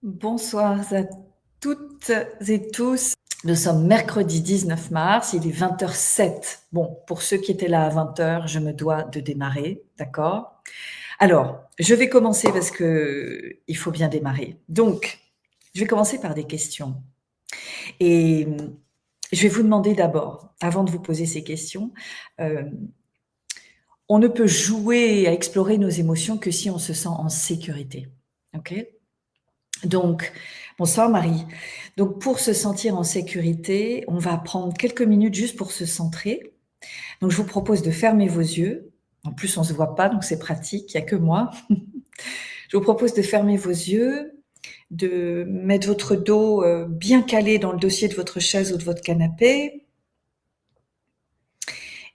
Bonsoir à toutes et tous. Nous sommes mercredi 19 mars, il est 20h07. Bon, pour ceux qui étaient là à 20h, je me dois de démarrer, d'accord? Alors, je vais commencer parce que il faut bien démarrer. Donc, je vais commencer par des questions. Et je vais vous demander d'abord, avant de vous poser ces questions, on ne peut jouer à explorer nos émotions que si on se sent en sécurité. OK? Donc, bonsoir Marie. Donc, pour se sentir en sécurité, on va prendre quelques minutes juste pour se centrer. Donc, je vous propose de fermer vos yeux. En plus, on se voit pas, donc c'est pratique, il y a que moi. Je vous propose de fermer vos yeux, de mettre votre dos bien calé dans le dossier de votre chaise ou de votre canapé.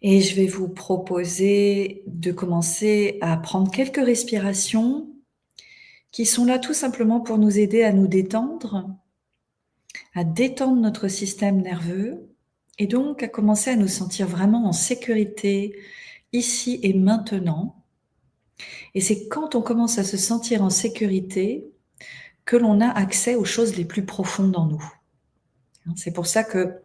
Et je vais vous proposer de commencer à prendre quelques respirations qui sont là tout simplement pour nous aider à nous détendre, à détendre notre système nerveux et donc à commencer à nous sentir vraiment en sécurité ici et maintenant. Et c'est quand on commence à se sentir en sécurité que l'on a accès aux choses les plus profondes en nous. C'est pour ça que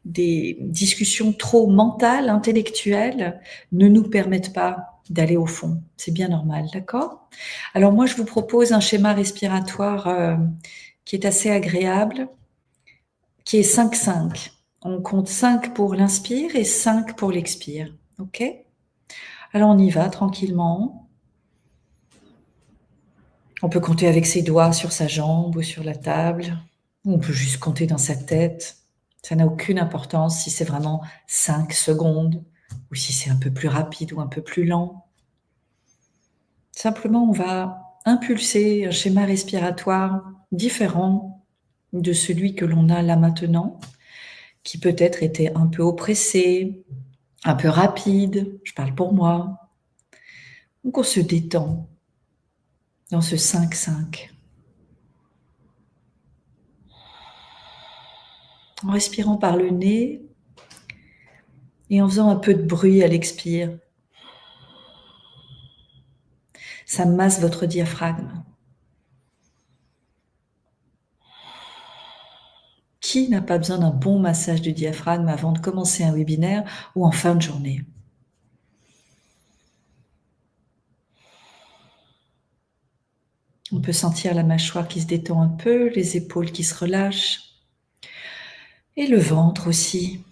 des discussions trop mentales, intellectuelles, ne nous permettent pas d'aller au fond. C'est bien normal, d'accord? Alors moi, je vous propose un schéma respiratoire qui est assez agréable, qui est 5-5. On compte 5 pour l'inspire et 5 pour l'expire. OK? Alors on y va tranquillement. On peut compter avec ses doigts sur sa jambe ou sur la table. Ou on peut juste compter dans sa tête. Ça n'a aucune importance si c'est vraiment 5 secondes ou si c'est un peu plus rapide ou un peu plus lent. Simplement, on va impulser un schéma respiratoire différent de celui que l'on a là maintenant, qui peut-être était un peu oppressé, un peu rapide, je parle pour moi. Donc on se détend dans ce 5-5. En respirant par le nez et en faisant un peu de bruit à l'expire. Ça masse votre diaphragme. Qui n'a pas besoin d'un bon massage du diaphragme avant de commencer un webinaire ou en fin de journée? On peut sentir la mâchoire qui se détend un peu, les épaules qui se relâchent et le ventre aussi.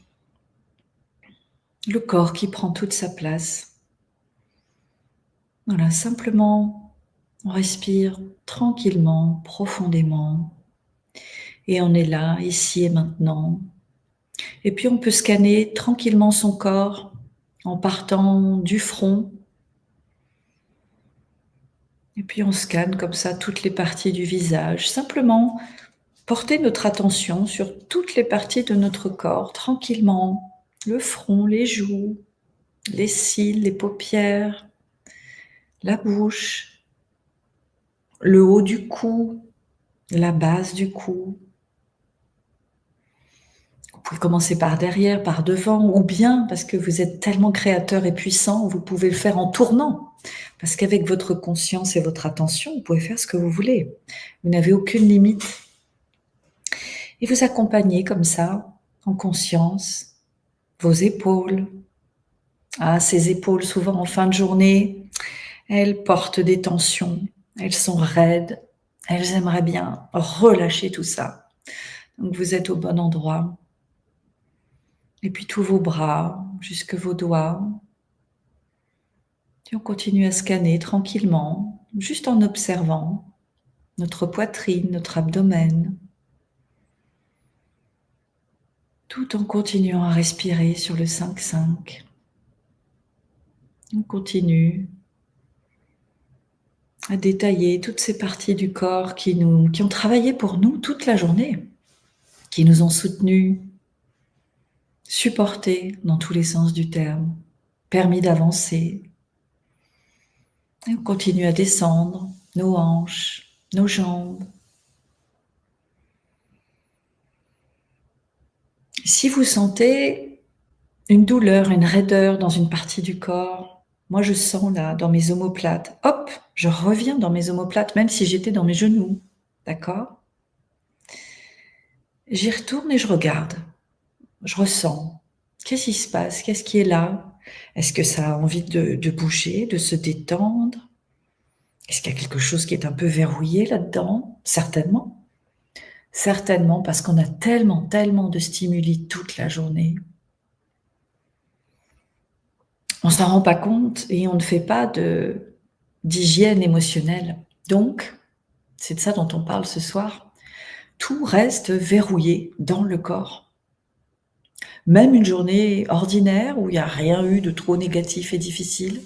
Le corps qui prend toute sa place. Voilà, simplement, on respire tranquillement, profondément. Et on est là, ici et maintenant. Et puis on peut scanner tranquillement son corps en partant du front. Et puis on scanne comme ça toutes les parties du visage. Simplement porter notre attention sur toutes les parties de notre corps, tranquillement. Le front, les joues, les cils, les paupières, la bouche, le haut du cou, la base du cou. Vous pouvez commencer par derrière, par devant, ou bien, parce que vous êtes tellement créateur et puissant, vous pouvez le faire en tournant. Parce qu'avec votre conscience et votre attention, vous pouvez faire ce que vous voulez. Vous n'avez aucune limite. Et vous accompagnez comme ça, en conscience, vos épaules. Ah, ces épaules, souvent en fin de journée, elles portent des tensions, elles sont raides, elles aimeraient bien relâcher tout ça. Donc vous êtes au bon endroit. Et puis tous vos bras, jusque vos doigts. Et on continue à scanner tranquillement, juste en observant notre poitrine, notre abdomen, tout en continuant à respirer sur le 5-5. On continue à détailler toutes ces parties du corps qui ont travaillé pour nous toute la journée, qui nous ont soutenus, supportés dans tous les sens du terme, permis d'avancer. Et on continue à descendre nos hanches, nos jambes. Si vous sentez une douleur, une raideur dans une partie du corps, moi je sens là, dans mes omoplates, hop, je reviens dans mes omoplates, même si j'étais dans mes genoux. D'accord? J'y retourne et je regarde. Je ressens. Qu'est-ce qui se passe? Qu'est-ce qui est là? Est-ce que ça a envie de bouger, de se détendre? Est-ce qu'il y a quelque chose qui est un peu verrouillé là-dedans? Certainement. Certainement, parce qu'on a tellement, tellement de stimuli toute la journée. On ne s'en rend pas compte et on ne fait pas d'hygiène émotionnelle. Donc, c'est de ça dont on parle ce soir. Tout reste verrouillé dans le corps. Même une journée ordinaire où il n'y a rien eu de trop négatif et difficile.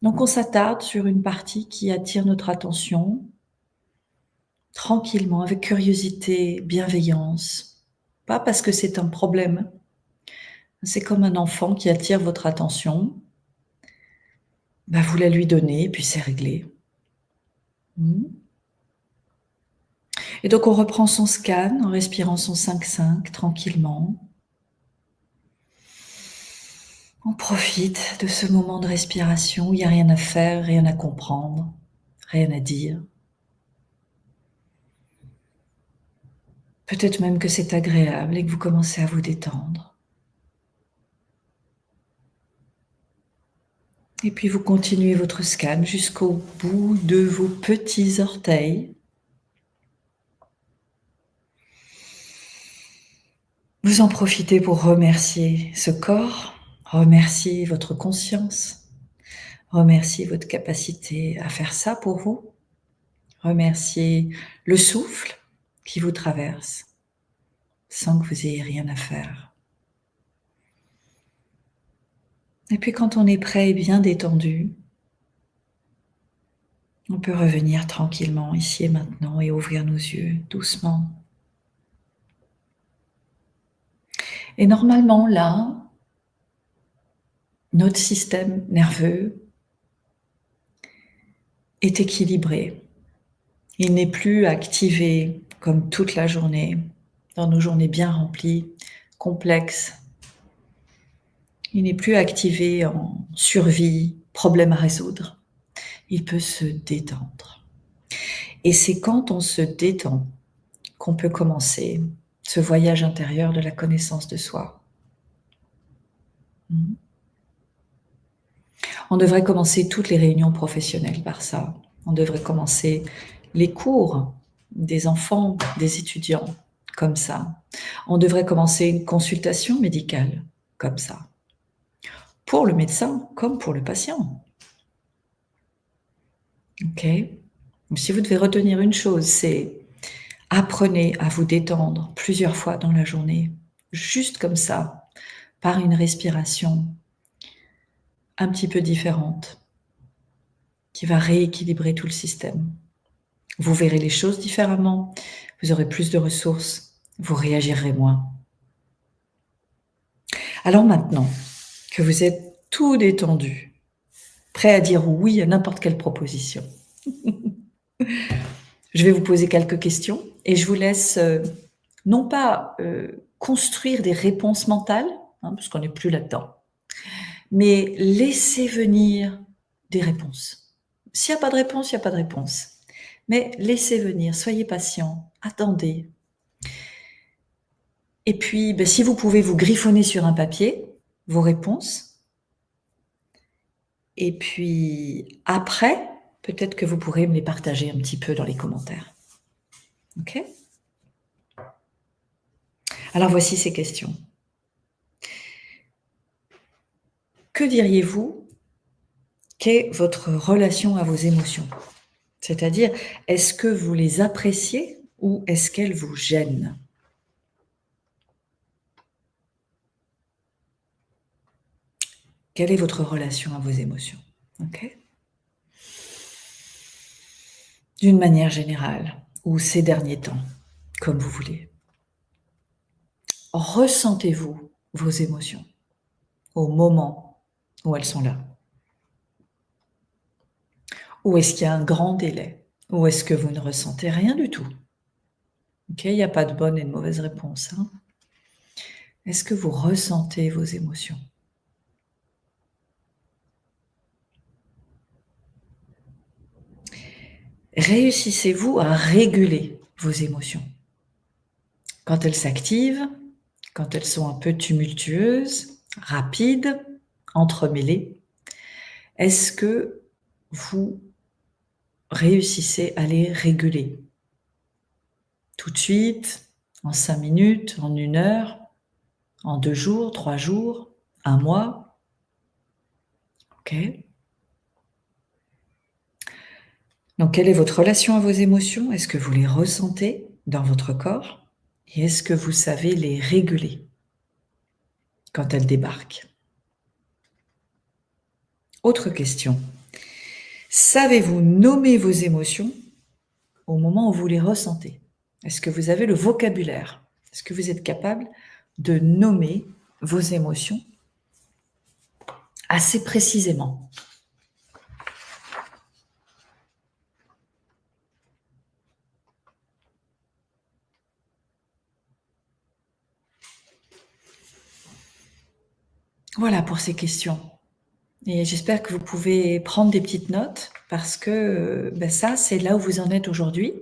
Donc on s'attarde sur une partie qui attire notre attention, tranquillement, avec curiosité, bienveillance. Pas parce que c'est un problème. C'est comme un enfant qui attire votre attention. Bah, vous la lui donnez, et puis c'est réglé. Et donc on reprend son scan en respirant son 5-5 tranquillement. On profite de ce moment de respiration où il n'y a rien à faire, rien à comprendre, rien à dire. Peut-être même que c'est agréable et que vous commencez à vous détendre. Et puis vous continuez votre scan jusqu'au bout de vos petits orteils. Vous en profitez pour remercier ce corps, remercier votre conscience, remercier votre capacité à faire ça pour vous, remercier le souffle qui vous traverse sans que vous ayez rien à faire. Et puis quand on est prêt et bien détendu, on peut revenir tranquillement ici et maintenant et ouvrir nos yeux doucement. Et normalement, là, notre système nerveux est équilibré. Il n'est plus activé comme toute la journée, dans nos journées bien remplies, complexes. Il n'est plus activé en survie, problème à résoudre. Il peut se détendre. Et c'est quand on se détend qu'on peut commencer ce voyage intérieur de la connaissance de soi. On devrait commencer toutes les réunions professionnelles par ça. On devrait commencer les cours des enfants, des étudiants, comme ça. On devrait commencer une consultation médicale, comme ça. Pour le médecin, comme pour le patient. Ok? Donc, si vous devez retenir une chose, c'est apprenez à vous détendre plusieurs fois dans la journée, juste comme ça, par une respiration un petit peu différente, qui va rééquilibrer tout le système. Vous verrez les choses différemment, vous aurez plus de ressources, vous réagirez moins. Alors maintenant que vous êtes tout détendu, prêt à dire oui à n'importe quelle proposition, je vais vous poser quelques questions et je vous laisse non pas construire des réponses mentales, parce qu'on n'est plus là-dedans, mais laisser venir des réponses. S'il n'y a pas de réponse, il n'y a pas de réponse. Mais laissez venir, soyez patient, attendez. Et puis, si vous pouvez vous griffonner sur un papier vos réponses. Et puis, après, peut-être que vous pourrez me les partager un petit peu dans les commentaires. Ok? Alors, voici ces questions. Que diriez-vous qu'est votre relation à vos émotions? C'est-à-dire, est-ce que vous les appréciez ou est-ce qu'elles vous gênent? Quelle est votre relation à vos émotions? Ok? D'une manière générale, ou ces derniers temps, comme vous voulez. Ressentez-vous vos émotions au moment où elles sont là? Ou est-ce qu'il y a un grand délai? Ou est-ce que vous ne ressentez rien du tout? Ok, il n'y a pas de bonne et de mauvaise réponse. Est-ce que vous ressentez vos émotions? Réussissez-vous à réguler vos émotions? Quand elles s'activent, quand elles sont un peu tumultueuses, rapides, entremêlées, est-ce que vous réussissez à les réguler? Tout de suite, en 5 minutes, en 1 heure, en 2 jours, 3 jours, 1 mois? OK. Donc quelle est votre relation à vos émotions? Est-ce que vous les ressentez dans votre corps? Et est-ce que vous savez les réguler quand elles débarquent? Autre question. Savez-vous nommer vos émotions au moment où vous les ressentez? Est-ce que vous avez le vocabulaire? Est-ce que vous êtes capable de nommer vos émotions assez précisément? Voilà pour ces questions. Et j'espère que vous pouvez prendre des petites notes parce que, ça, c'est là où vous en êtes aujourd'hui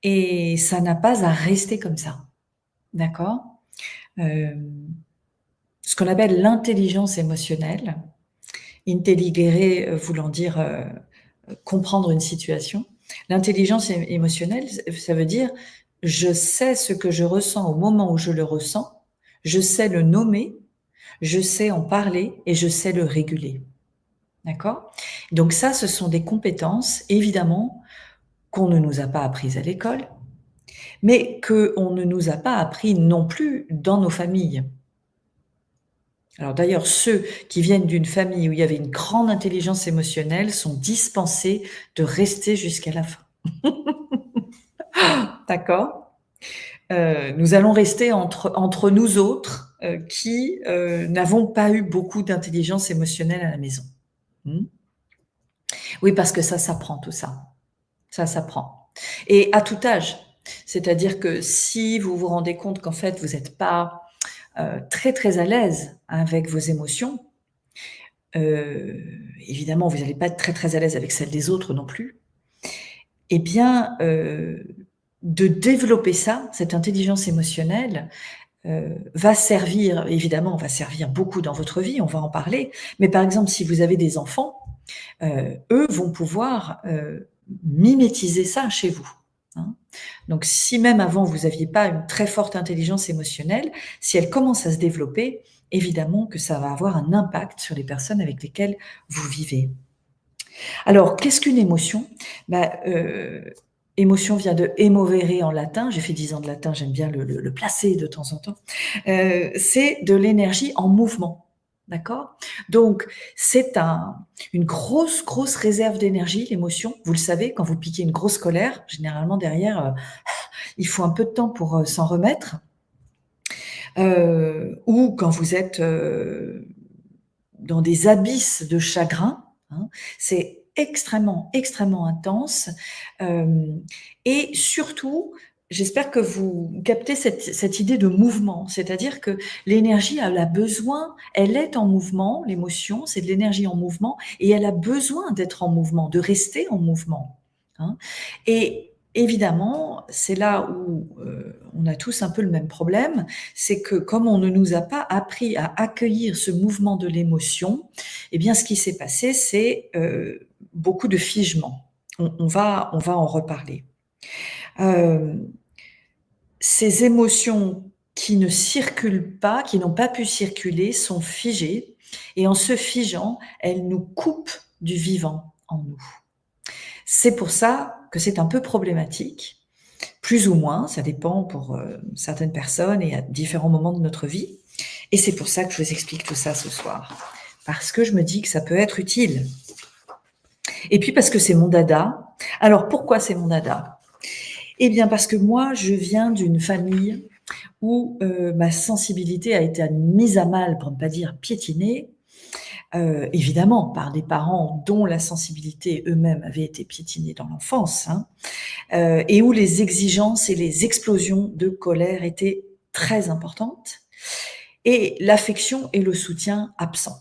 et ça n'a pas à rester comme ça. D'accord? Hem, Ce qu'on appelle l'intelligence émotionnelle, intelligere voulant dire, comprendre une situation. L'intelligence émotionnelle, ça veut dire: je sais ce que je ressens au moment où je le ressens, je sais le nommer, je sais en parler et je sais le réguler. D'accord? Donc ça, ce sont des compétences, évidemment, qu'on ne nous a pas apprises à l'école, mais qu'on ne nous a pas appris non plus dans nos familles. Alors d'ailleurs, ceux qui viennent d'une famille où il y avait une grande intelligence émotionnelle sont dispensés de rester jusqu'à la fin. D'accord? Nous allons rester entre nous autres, qui, n'avons pas eu beaucoup d'intelligence émotionnelle à la maison. Mmh. Oui, parce que ça s'apprend tout ça. Ça s'apprend et à tout âge. C'est-à-dire que si vous vous rendez compte qu'en fait vous êtes pas, très, très à l'aise avec vos émotions, évidemment vous allez pas être très, très à l'aise avec celles des autres non plus. Eh bien, de développer ça, cette intelligence émotionnelle, va servir évidemment, va servir beaucoup dans votre vie, on va en parler. Mais par exemple, si vous avez des enfants, eux vont pouvoir, mimétiser ça chez vous, hein. Donc si même avant vous aviez pas une très forte intelligence émotionnelle, si elle commence à se développer, évidemment que ça va avoir un impact sur les personnes avec lesquelles vous vivez. Alors qu'est-ce qu'une émotion? Bah, émotion vient de emovere en latin, j'ai fait 10 ans de latin, j'aime bien le placer de temps en temps. C'est de l'énergie en mouvement, d'accord? Donc c'est une grosse, grosse réserve d'énergie, l'émotion. Vous le savez, quand vous piquez une grosse colère, généralement derrière, il faut un peu de temps pour, s'en remettre. Ou quand vous êtes, dans des abysses de chagrin, hein, c'est extrêmement, extrêmement intense, hem et surtout, j'espère que vous captez cette idée de mouvement. C'est-à-dire que l'énergie, elle a besoin, elle est en mouvement, l'émotion, c'est de l'énergie en mouvement et elle a besoin d'être en mouvement, de rester en mouvement, hein et évidemment, c'est là où, on a tous un peu le même problème, c'est que comme on ne nous a pas appris à accueillir ce mouvement de l'émotion, eh bien ce qui s'est passé, c'est, beaucoup de figement. On va en reparler. Hem, Ces émotions qui ne circulent pas, qui n'ont pas pu circuler, sont figées et en se figeant, elles nous coupent du vivant en nous. C'est pour ça que c'est un peu problématique, plus ou moins, ça dépend pour, certaines personnes et à différents moments de notre vie et c'est pour ça que je vous explique tout ça ce soir. Parce que je me dis que ça peut être utile et puis parce que c'est mon dada. Alors pourquoi c'est mon dada? Eh bien parce que moi, je viens d'une famille où, ma sensibilité a été mise à mal, pour ne pas dire piétinée, évidemment par des parents dont la sensibilité eux-mêmes avait été piétinée dans l'enfance, hein, et où les exigences et les explosions de colère étaient très importantes et l'affection et le soutien absents.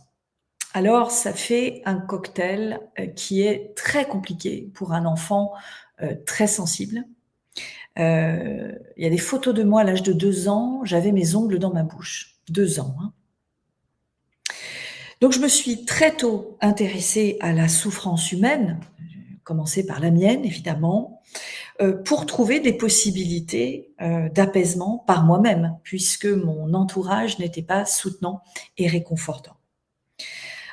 alors ça fait un cocktail, qui est très compliqué pour un enfant, très sensible. Il y a des photos de moi à l'âge de 2 ans, j'avais mes ongles dans ma bouche. 2 ans, hein. Donc je me suis très tôt intéressée à la souffrance humaine, commencé par la mienne évidemment, pour trouver des possibilités, d'apaisement par moi-même, puisque mon entourage n'était pas soutenant et réconfortant.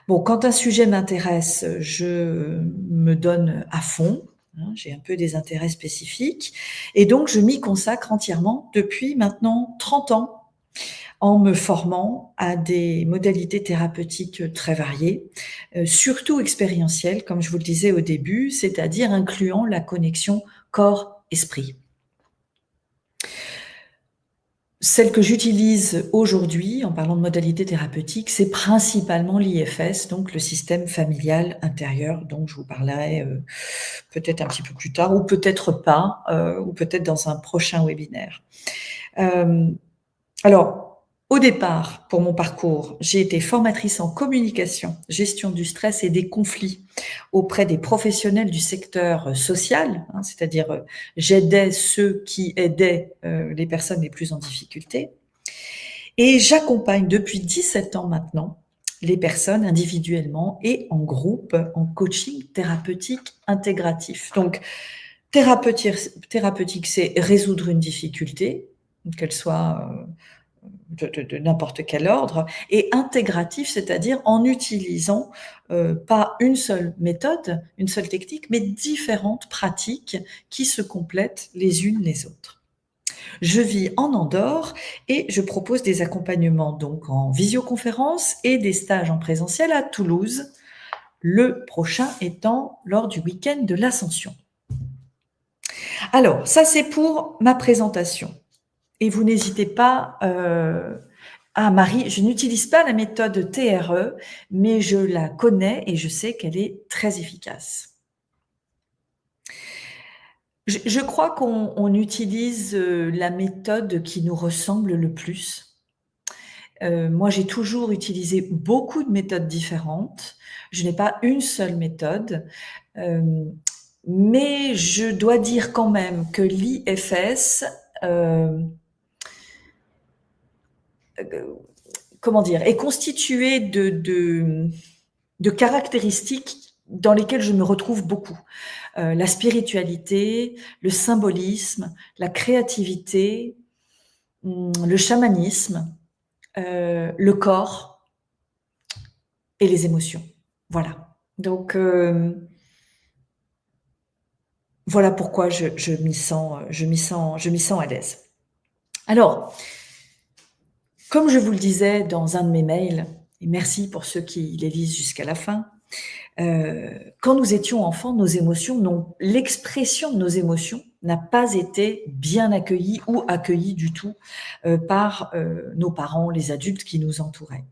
Bon, quand un sujet m'intéresse, je me donne à fond, hein, j'ai un peu des intérêts spécifiques et donc je m'y consacre entièrement depuis maintenant 30 ans, en me formant à des modalités thérapeutiques très variées, surtout expérientielles, comme je vous le disais au début, c'est-à-dire incluant la connexion corps-esprit. Celle que j'utilise aujourd'hui, en parlant de modalités thérapeutiques, c'est principalement l'IFS, donc le système familial intérieur, dont je vous parlerai peut-être un petit peu plus tard, ou peut-être pas, ou peut-être dans un prochain webinaire. Alors, au départ, pour mon parcours, j'ai été formatrice en communication, gestion du stress et des conflits auprès des professionnels du secteur social, hein, c'est-à-dire j'aidais ceux qui aidaient les personnes les plus en difficulté. Et j'accompagne depuis 17 ans maintenant les personnes individuellement et en groupe en coaching thérapeutique intégratif. Donc, thérapeutique, c'est résoudre une difficulté, qu'elle soit de n'importe quel ordre, et intégratif, c'est-à-dire en utilisant pas une seule méthode, une seule technique, mais différentes pratiques qui se complètent les unes les autres. Je vis en Andorre et je propose des accompagnements donc en visioconférence et des stages en présentiel à Toulouse, le prochain étant lors du week-end de l'Ascension. Alors, ça c'est pour ma présentation. Et vous n'hésitez pas, Marie, je n'utilise pas la méthode TRE, mais je la connais et je sais qu'elle est très efficace. Je crois qu'on utilise la méthode qui nous ressemble le plus. Moi, j'ai toujours utilisé beaucoup de méthodes différentes. Je n'ai pas une seule méthode, mais je dois dire quand même que l'IFS, comment dire, est constitué de caractéristiques dans lesquelles je me retrouve beaucoup. La spiritualité, le symbolisme, la créativité, le chamanisme, le corps et les émotions. Voilà. Donc, voilà pourquoi je m'y sens à l'aise. Alors, comme je vous le disais dans un de mes mails, et merci pour ceux qui les lisent jusqu'à la fin, quand nous étions enfants, l'expression de nos émotions n'a pas été bien accueillie ou accueillie du tout par nos parents, les adultes qui nous entouraient.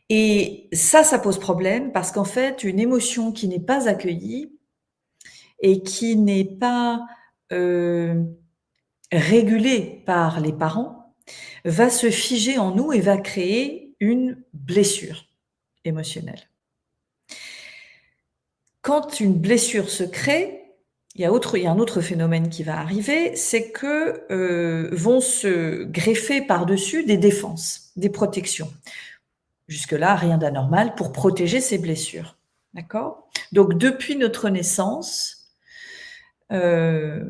Et ça pose problème parce qu'en fait, une émotion qui n'est pas accueillie et qui n'est pas régulée par les parents va se figer en nous et va créer une blessure émotionnelle. Quand une blessure se crée, il y a un autre phénomène qui va arriver, c'est que vont se greffer par-dessus des défenses, des protections. Jusque-là, rien d'anormal pour protéger ces blessures. D'accord ? Donc, depuis notre naissance, d'ailleurs,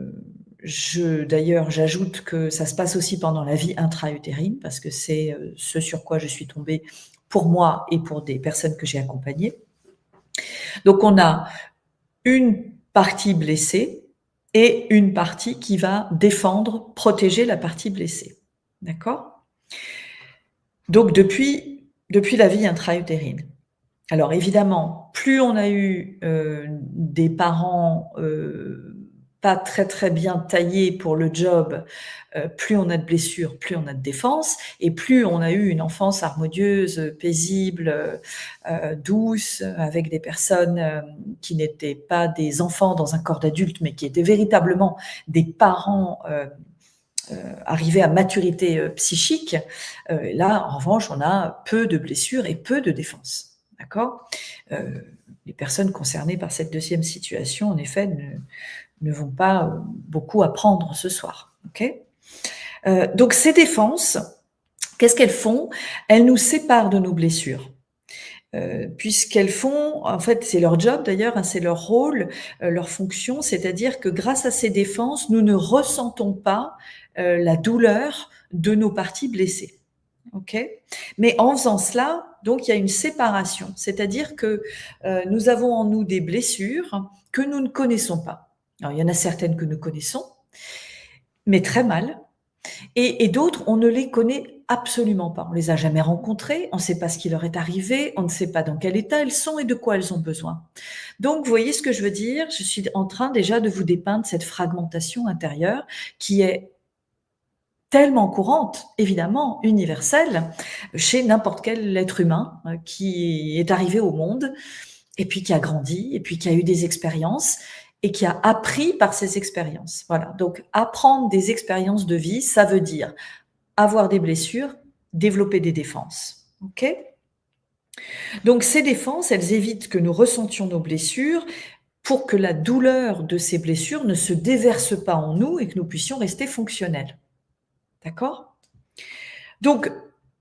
j'ajoute que ça se passe aussi pendant la vie intra-utérine, parce que c'est ce sur quoi je suis tombée pour moi et pour des personnes que j'ai accompagnées. Donc, on a une partie blessée et une partie qui va défendre, protéger la partie blessée. D'accord ? Donc, depuis la vie intra-utérine. Alors, évidemment, plus on a eu des parents pas très très bien taillés pour le job, plus on a de blessures, plus on a de défense, et plus on a eu une enfance harmonieuse, paisible, douce, avec des personnes qui n'étaient pas des enfants dans un corps d'adulte, mais qui étaient véritablement des parents arrivés à maturité psychique. Là, en revanche, on a peu de blessures et peu de défense. d'accord? Les personnes concernées par cette deuxième situation, en effet, ne vont pas beaucoup apprendre ce soir, ok? Donc ces défenses, qu'est-ce qu'elles font? Elles nous séparent de nos blessures. Puisqu'elles font, en fait, c'est leur job d'ailleurs, hein, c'est leur rôle, leur fonction, c'est-à-dire que grâce à ces défenses, nous ne ressentons pas la douleur de nos parties blessées. Ok? Mais en faisant cela, donc il y a une séparation, c'est-à-dire que nous avons en nous des blessures que nous ne connaissons pas. Alors il y en a certaines que nous connaissons, mais très mal, et d'autres, on ne les connaît absolument pas. On les a jamais rencontrées, on ne sait pas ce qui leur est arrivé, on ne sait pas dans quel état elles sont et de quoi elles ont besoin. Donc, vous voyez ce que je veux dire? Je suis en train déjà de vous dépeindre cette fragmentation intérieure qui est tellement courante, évidemment, universelle, chez n'importe quel être humain qui est arrivé au monde et puis qui a grandi et puis qui a eu des expériences et qui a appris par ces expériences. Voilà. Donc, apprendre des expériences de vie, ça veut dire avoir des blessures, développer des défenses. Ok? Donc, ces défenses, elles évitent que nous ressentions nos blessures pour que la douleur de ces blessures ne se déverse pas en nous et que nous puissions rester fonctionnels. D'accord? Donc,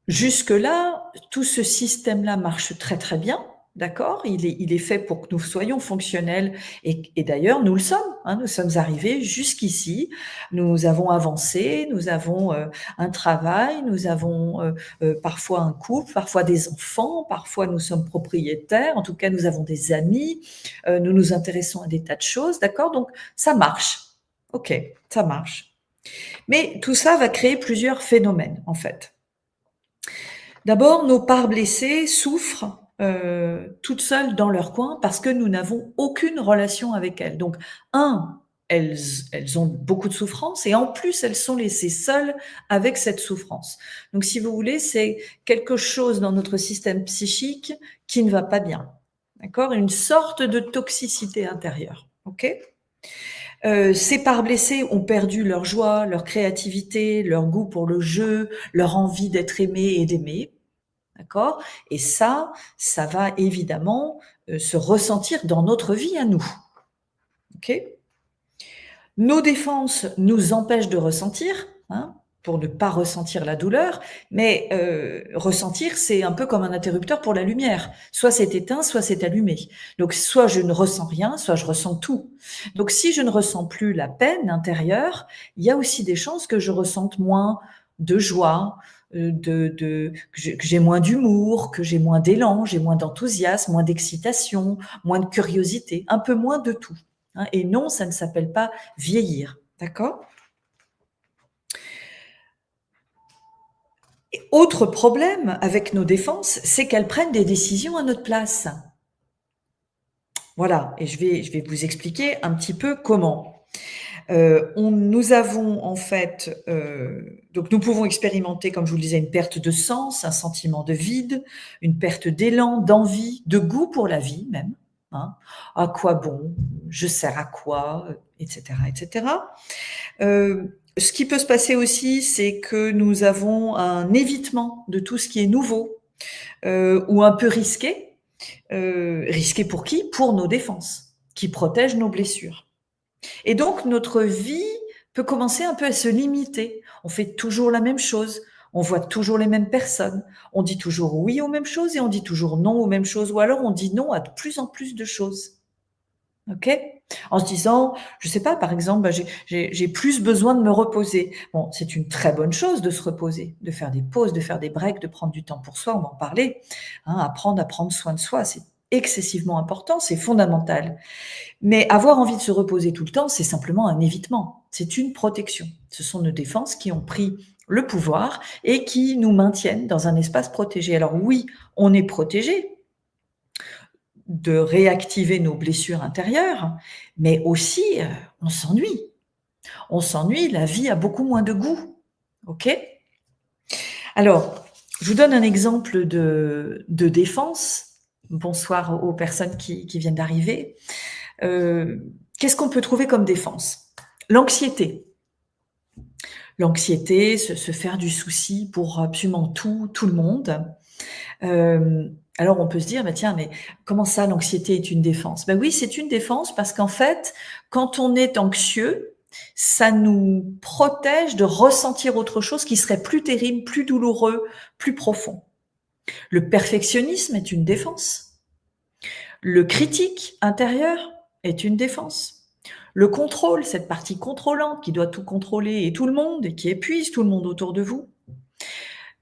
jusque-là, tout ce système-là marche très très bien, d'accord? Il est fait pour que nous soyons fonctionnels et d'ailleurs, nous le sommes, hein, nous sommes arrivés jusqu'ici, nous avons avancé, nous avons un travail, nous avons parfois un couple, parfois des enfants, parfois nous sommes propriétaires, en tout cas nous avons des amis, nous nous intéressons à des tas de choses, d'accord? Donc, ça marche. Ok, ça marche. Mais tout ça va créer plusieurs phénomènes, en fait. D'abord, nos parts blessées souffrent toutes seules dans leur coin parce que nous n'avons aucune relation avec elles. Donc, elles ont beaucoup de souffrance et en plus, elles sont laissées seules avec cette souffrance. Donc, si vous voulez, c'est quelque chose dans notre système psychique qui ne va pas bien. D'accord? Une sorte de toxicité intérieure. OK? Ces parts blessées ont perdu leur joie, leur créativité, leur goût pour le jeu, leur envie d'être aimé et d'aimer. D'accord? Et ça va évidemment se ressentir dans notre vie à nous. Ok? Nos défenses nous empêchent de ressentir, hein, pour ne pas ressentir la douleur, mais ressentir, c'est un peu comme un interrupteur pour la lumière. Soit c'est éteint, soit c'est allumé. Donc soit je ne ressens rien, soit je ressens tout. Donc si je ne ressens plus la peine intérieure, il y a aussi des chances que je ressente moins de joie, que j'ai moins d'humour, que j'ai moins d'élan, j'ai moins d'enthousiasme, moins d'excitation, moins de curiosité, un peu moins de tout. Hein. Et non, ça ne s'appelle pas vieillir. D'accord? Et autre problème avec nos défenses, c'est qu'elles prennent des décisions à notre place. Voilà, et je vais vous expliquer un petit peu comment. Nous avons en fait, donc nous pouvons expérimenter, comme je vous le disais, une perte de sens, un sentiment de vide, une perte d'élan, d'envie, de goût pour la vie même. Hein. À quoi bon? Je sers à quoi? Etc. etc. Ce qui peut se passer aussi, c'est que nous avons un évitement de tout ce qui est nouveau ou un peu risqué. Risqué pour qui? Pour nos défenses, qui protègent nos blessures. Et donc, notre vie peut commencer un peu à se limiter. On fait toujours la même chose, on voit toujours les mêmes personnes, on dit toujours oui aux mêmes choses et on dit toujours non aux mêmes choses, ou alors on dit non à de plus en plus de choses. Ok? En se disant, je sais pas, par exemple, j'ai plus besoin de me reposer. Bon, c'est une très bonne chose de se reposer, de faire des pauses, de faire des breaks, de prendre du temps pour soi, on va en parler. Hein, apprendre à prendre soin de soi, c'est excessivement important, c'est fondamental. Mais avoir envie de se reposer tout le temps, c'est simplement un évitement. C'est une protection. Ce sont nos défenses qui ont pris le pouvoir et qui nous maintiennent dans un espace protégé. Alors oui, on est protégé de réactiver nos blessures intérieures, mais aussi on s'ennuie. On s'ennuie, la vie a beaucoup moins de goût. Ok? Alors, je vous donne un exemple de défense. Bonsoir aux personnes qui viennent d'arriver. Qu'est-ce qu'on peut trouver comme défense? L'anxiété. L'anxiété, se faire du souci pour absolument tout le monde. Alors on peut se dire, bah tiens, mais comment ça l'anxiété est une défense? Ben oui, c'est une défense parce qu'en fait, quand on est anxieux, ça nous protège de ressentir autre chose qui serait plus terrible, plus douloureux, plus profond. Le perfectionnisme est une défense. Le critique intérieur est une défense. Le contrôle, cette partie contrôlante qui doit tout contrôler et tout le monde et qui épuise tout le monde autour de vous.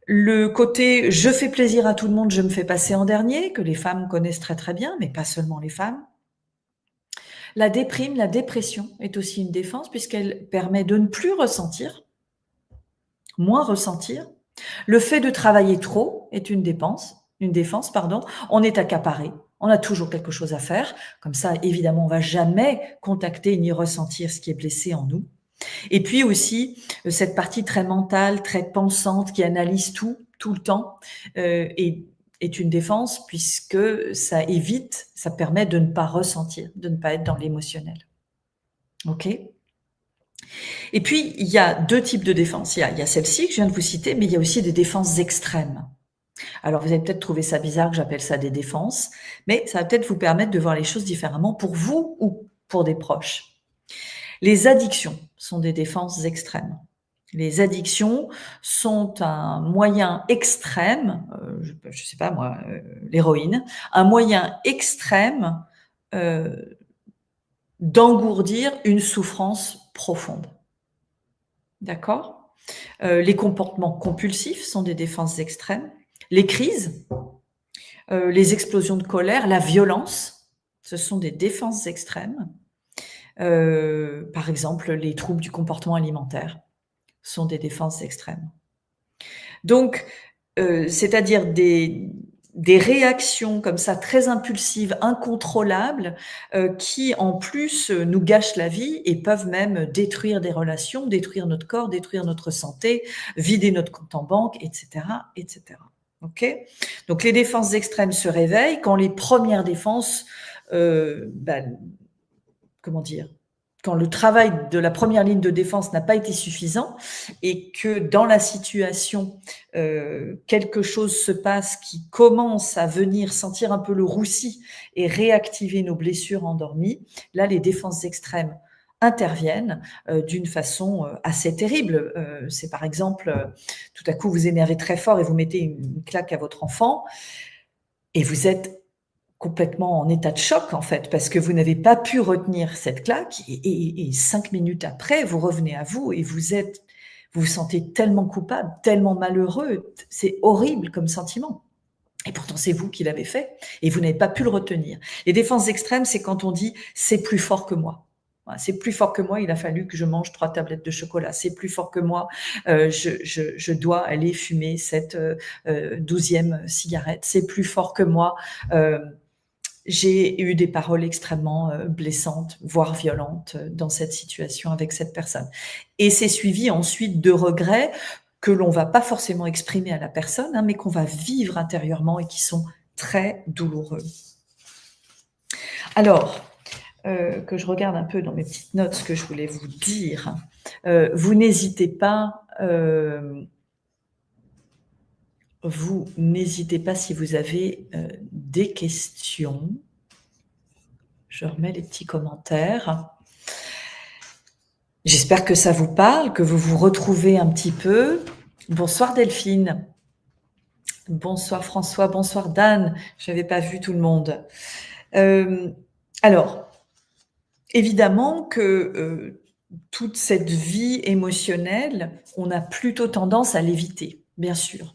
Le côté je fais plaisir à tout le monde, je me fais passer en dernier, que les femmes connaissent très très bien, mais pas seulement les femmes. La déprime, la dépression est aussi une défense puisqu'elle permet de ne plus ressentir, moins ressentir. Le fait de travailler trop est une défense, pardon. On est accaparé, on a toujours quelque chose à faire. Comme ça, évidemment, on va jamais contacter ni ressentir ce qui est blessé en nous. Et puis aussi, cette partie très mentale, très pensante, qui analyse tout le temps, est une défense puisque ça évite, ça permet de ne pas ressentir, de ne pas être dans l'émotionnel. OK? Et puis, il y a 2 types de défenses. Il y a celle-ci que je viens de vous citer, mais il y a aussi des défenses extrêmes. Alors, vous allez peut-être trouver ça bizarre que j'appelle ça des défenses, mais ça va peut-être vous permettre de voir les choses différemment pour vous ou pour des proches. Les addictions sont des défenses extrêmes. Les addictions sont un moyen extrême, je sais pas moi, l'héroïne, un moyen extrême, d'engourdir une souffrance profonde. D'accord? Les comportements compulsifs sont des défenses extrêmes. Les crises, les explosions de colère, la violence, ce sont des défenses extrêmes. Par exemple, les troubles du comportement alimentaire sont des défenses extrêmes. Donc, c'est-à-dire des réactions comme ça très impulsives, incontrôlables, qui en plus nous gâchent la vie et peuvent même détruire des relations, détruire notre corps, détruire notre santé, vider notre compte en banque, etc., etc. Ok? Donc les défenses extrêmes se réveillent quand les premières défenses, comment dire, quand le travail de la première ligne de défense n'a pas été suffisant et que dans la situation, quelque chose se passe qui commence à venir sentir un peu le roussi et réactiver nos blessures endormies, là, les défenses extrêmes interviennent d'une façon assez terrible. C'est par exemple, tout à coup, vous énervez très fort et vous mettez une claque à votre enfant et vous êtes complètement en état de choc, en fait, parce que vous n'avez pas pu retenir cette claque et 5 minutes après, vous revenez à vous et vous vous sentez tellement coupable, tellement malheureux. C'est horrible comme sentiment. Et pourtant, c'est vous qui l'avez fait et vous n'avez pas pu le retenir. Les défenses extrêmes, c'est quand on dit « c'est plus fort que moi ». Voilà, c'est plus fort que moi, il a fallu que je mange 3 tablettes de chocolat. C'est plus fort que moi, je dois aller fumer cette 12e cigarette. C'est plus fort que moi, j'ai eu des paroles extrêmement blessantes, voire violentes dans cette situation avec cette personne. Et c'est suivi ensuite de regrets que l'on va pas forcément exprimer à la personne, hein, mais qu'on va vivre intérieurement et qui sont très douloureux. Alors, que je regarde un peu dans mes petites notes ce que je voulais vous dire. Vous n'hésitez pas si vous avez des questions. Je remets les petits commentaires. J'espère que ça vous parle, que vous vous retrouvez un petit peu. Bonsoir Delphine. Bonsoir François, bonsoir Dan. Je n'avais pas vu tout le monde. Alors, évidemment que toute cette vie émotionnelle, on a plutôt tendance à l'éviter, bien sûr.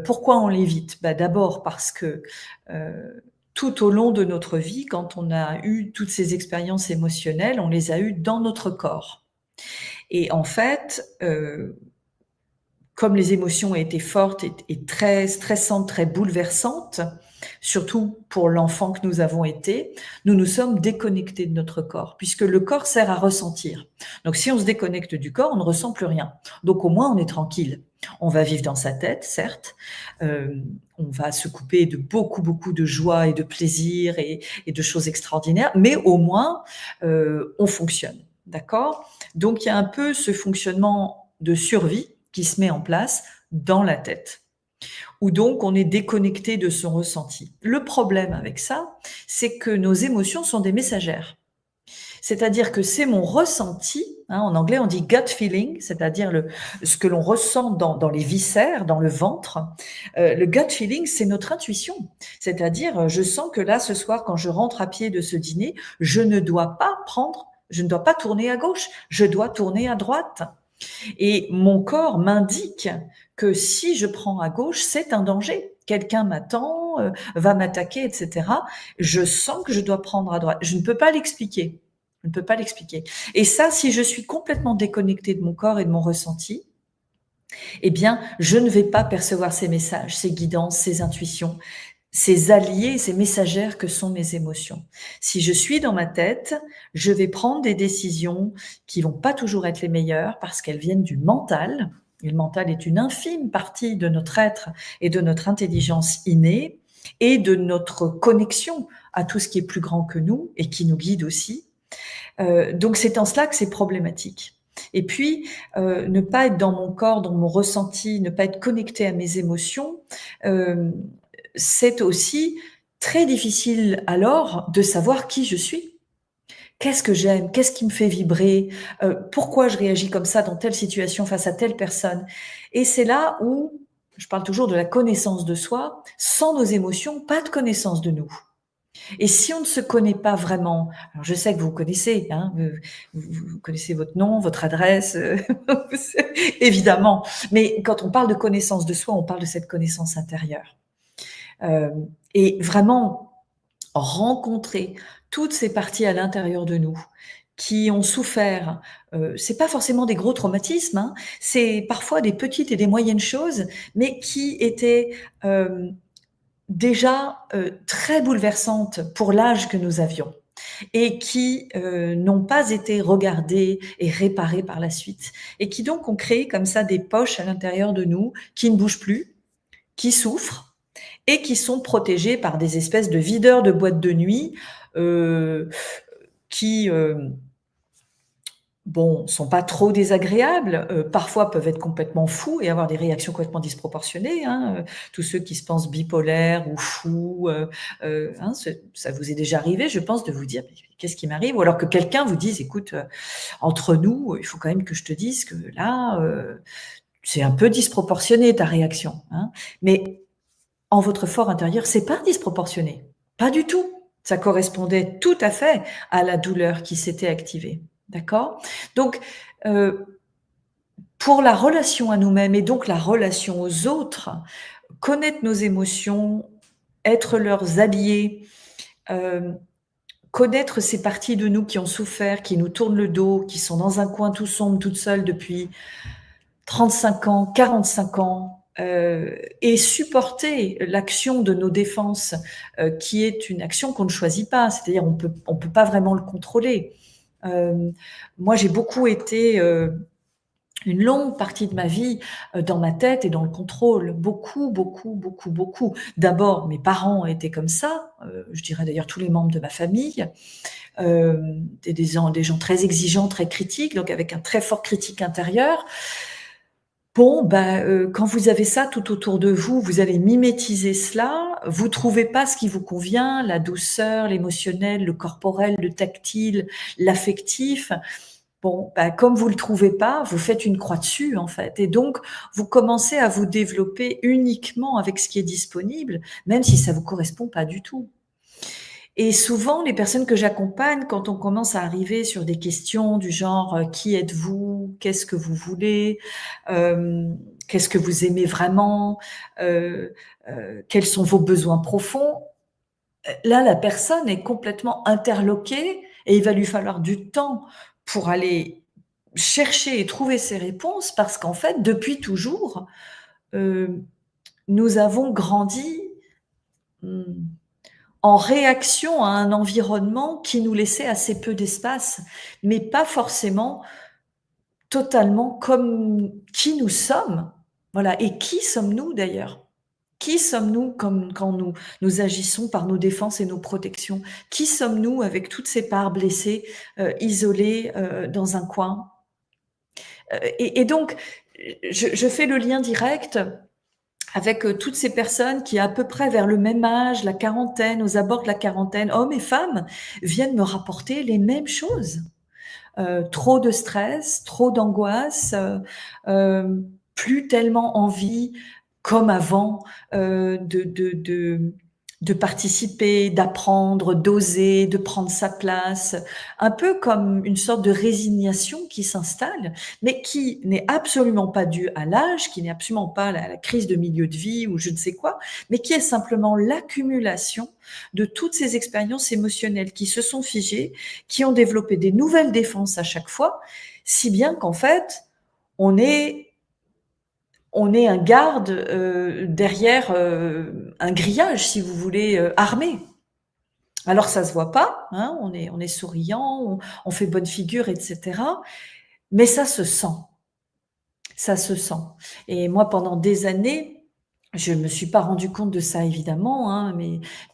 Pourquoi on l'évite? D'abord parce que tout au long de notre vie, quand on a eu toutes ces expériences émotionnelles, on les a eues dans notre corps. Et en fait, comme les émotions étaient fortes et très stressantes, très bouleversantes, surtout pour l'enfant que nous avons été, nous nous sommes déconnectés de notre corps, puisque le corps sert à ressentir. Donc si on se déconnecte du corps, on ne ressent plus rien. Donc au moins on est tranquille. On va vivre dans sa tête, certes. On va se couper de beaucoup de joie et de plaisir et de choses extraordinaires, mais au moins on fonctionne. D'accord? Donc il y a un peu ce fonctionnement de survie qui se met en place dans la tête. ou donc on est déconnecté de son ressenti. Le problème avec ça, c'est que nos émotions sont des messagères. C'est-à-dire que c'est mon ressenti, hein, en anglais on dit gut feeling, c'est-à-dire ce que l'on ressent dans les viscères, dans le ventre. Le gut feeling, c'est notre intuition. C'est-à-dire, je sens que là, ce soir, quand je rentre à pied de ce dîner, je ne dois pas tourner à gauche, je dois tourner à droite. Et mon corps m'indique que si je prends à gauche, c'est un danger. Quelqu'un m'attend, va m'attaquer, etc. Je sens que je dois prendre à droite. Je ne peux pas l'expliquer. Je ne peux pas l'expliquer. Et ça, si je suis complètement déconnectée de mon corps et de mon ressenti, eh bien, je ne vais pas percevoir ces messages, ces guidances, ces intuitions, ces alliés, ces messagères que sont mes émotions. Si je suis dans ma tête, je vais prendre des décisions qui vont pas toujours être les meilleures parce qu'elles viennent du mental. Et le mental est une infime partie de notre être et de notre intelligence innée et de notre connexion à tout ce qui est plus grand que nous et qui nous guide aussi. Donc c'est en cela que c'est problématique. Et puis, ne pas être dans mon corps, dans mon ressenti, ne pas être connecté à mes émotions, c'est aussi très difficile alors de savoir qui je suis. Qu'est-ce que j'aime? Qu'est-ce qui me fait vibrer? Pourquoi je réagis comme ça dans telle situation face à telle personne? Et c'est là où, je parle toujours de la connaissance de soi, sans nos émotions, pas de connaissance de nous. Et si on ne se connaît pas vraiment, alors je sais que vous connaissez, hein, vous connaissez votre nom, votre adresse, évidemment, mais quand on parle de connaissance de soi, on parle de cette connaissance intérieure. Et vraiment rencontrer toutes ces parties à l'intérieur de nous qui ont souffert, c'est pas forcément des gros traumatismes, hein, c'est parfois des petites et des moyennes choses, mais qui étaient, déjà très bouleversantes pour l'âge que nous avions et qui n'ont pas été regardées et réparées par la suite et qui donc ont créé comme ça des poches à l'intérieur de nous qui ne bougent plus, qui souffrent et qui sont protégées par des espèces de videurs de boîtes de nuit qui bon, sont pas trop désagréables, parfois peuvent être complètement fous et avoir des réactions complètement disproportionnées, hein, tous ceux qui se pensent bipolaires ou fous, hein, ça vous est déjà arrivé, je pense, de vous dire: «Mais qu'est-ce qui m'arrive?» ou alors que quelqu'un vous dise: «Écoute, entre nous, il faut quand même que je te dise que là, c'est un peu disproportionné ta réaction, hein». Mais en votre fort intérieur, c'est pas disproportionné, pas du tout. Ça correspondait tout à fait à la douleur qui s'était activée. D'accord? Donc, pour la relation à nous-mêmes et donc la relation aux autres, connaître nos émotions, être leurs alliés, hem, connaître ces parties de nous qui ont souffert, qui nous tournent le dos, qui sont dans un coin tout sombre, toutes seules depuis 35 ans, 45 ans, et supporter l'action de nos défenses, qui est une action qu'on ne choisit pas. C'est-à-dire on peut pas vraiment le contrôler. Moi, j'ai beaucoup été, une longue partie de ma vie, dans ma tête et dans le contrôle. Beaucoup, beaucoup, beaucoup, beaucoup. D'abord, mes parents étaient comme ça, je dirais d'ailleurs tous les membres de ma famille, des gens très exigeants, très critiques, donc avec un très fort critique intérieur. Bon, bah, quand vous avez ça tout autour de vous, vous allez mimétiser cela. Vous trouvez pas ce qui vous convient, la douceur, l'émotionnel, le corporel, le tactile, l'affectif. Bon, bah, comme vous le trouvez pas, vous faites une croix dessus, en fait. Et donc, vous commencez à vous développer uniquement avec ce qui est disponible, même si ça vous correspond pas du tout. Et souvent, les personnes que j'accompagne, quand on commence à arriver sur des questions du genre, «Qui êtes-vous? Qu'est-ce que vous voulez? Qu'est-ce que vous aimez vraiment? Heu Quels sont vos besoins profonds?» Là, la personne est complètement interloquée et il va lui falloir du temps pour aller chercher et trouver ces réponses parce qu'en fait, depuis toujours, heu, nous avons grandi, mmh en réaction à un environnement qui nous laissait assez peu d'espace, mais pas forcément totalement comme qui nous sommes. Voilà, et qui sommes-nous d'ailleurs? Qui sommes-nous comme quand nous agissons par nos défenses et nos protections? Qui sommes-nous avec toutes ces parts blessées, isolées, dans un coin? Et donc, je fais le lien direct avec toutes ces personnes qui, à peu près vers le même âge, la quarantaine, aux abords de la quarantaine, hommes et femmes, viennent me rapporter les mêmes choses. Trop de stress, trop d'angoisse, plus tellement envie, comme avant, de participer, d'apprendre, d'oser, de prendre sa place, un peu comme une sorte de résignation qui s'installe, mais qui n'est absolument pas due à l'âge, qui n'est absolument pas la crise de milieu de vie ou je ne sais quoi, mais qui est simplement l'accumulation de toutes ces expériences émotionnelles qui se sont figées, qui ont développé des nouvelles défenses à chaque fois, si bien qu'en fait, on est un garde derrière un grillage, si vous voulez, armé. Alors ça se voit pas, hein, on est souriant, on fait bonne figure, etc. Mais ça se sent, ça se sent. Et moi, pendant des années, je me suis pas rendu compte de ça évidemment, hein,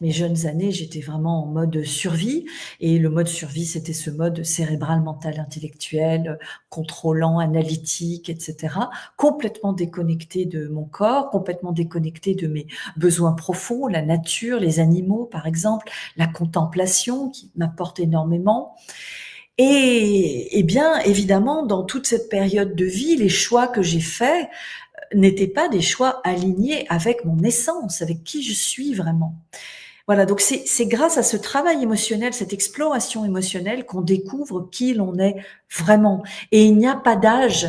mes jeunes années, j'étais vraiment en mode survie et le mode survie, c'était ce mode cérébral, mental, intellectuel, contrôlant, analytique, etc. Complètement déconnecté de mon corps, complètement déconnecté de mes besoins profonds, la nature, les animaux par exemple, la contemplation qui m'apporte énormément. Et bien évidemment, dans toute cette période de vie, les choix que j'ai faits n'étaient pas des choix alignés avec mon essence, avec qui je suis vraiment. Voilà, donc c'est grâce à ce travail émotionnel, cette exploration émotionnelle qu'on découvre qui l'on est vraiment. Et il n'y a pas d'âge.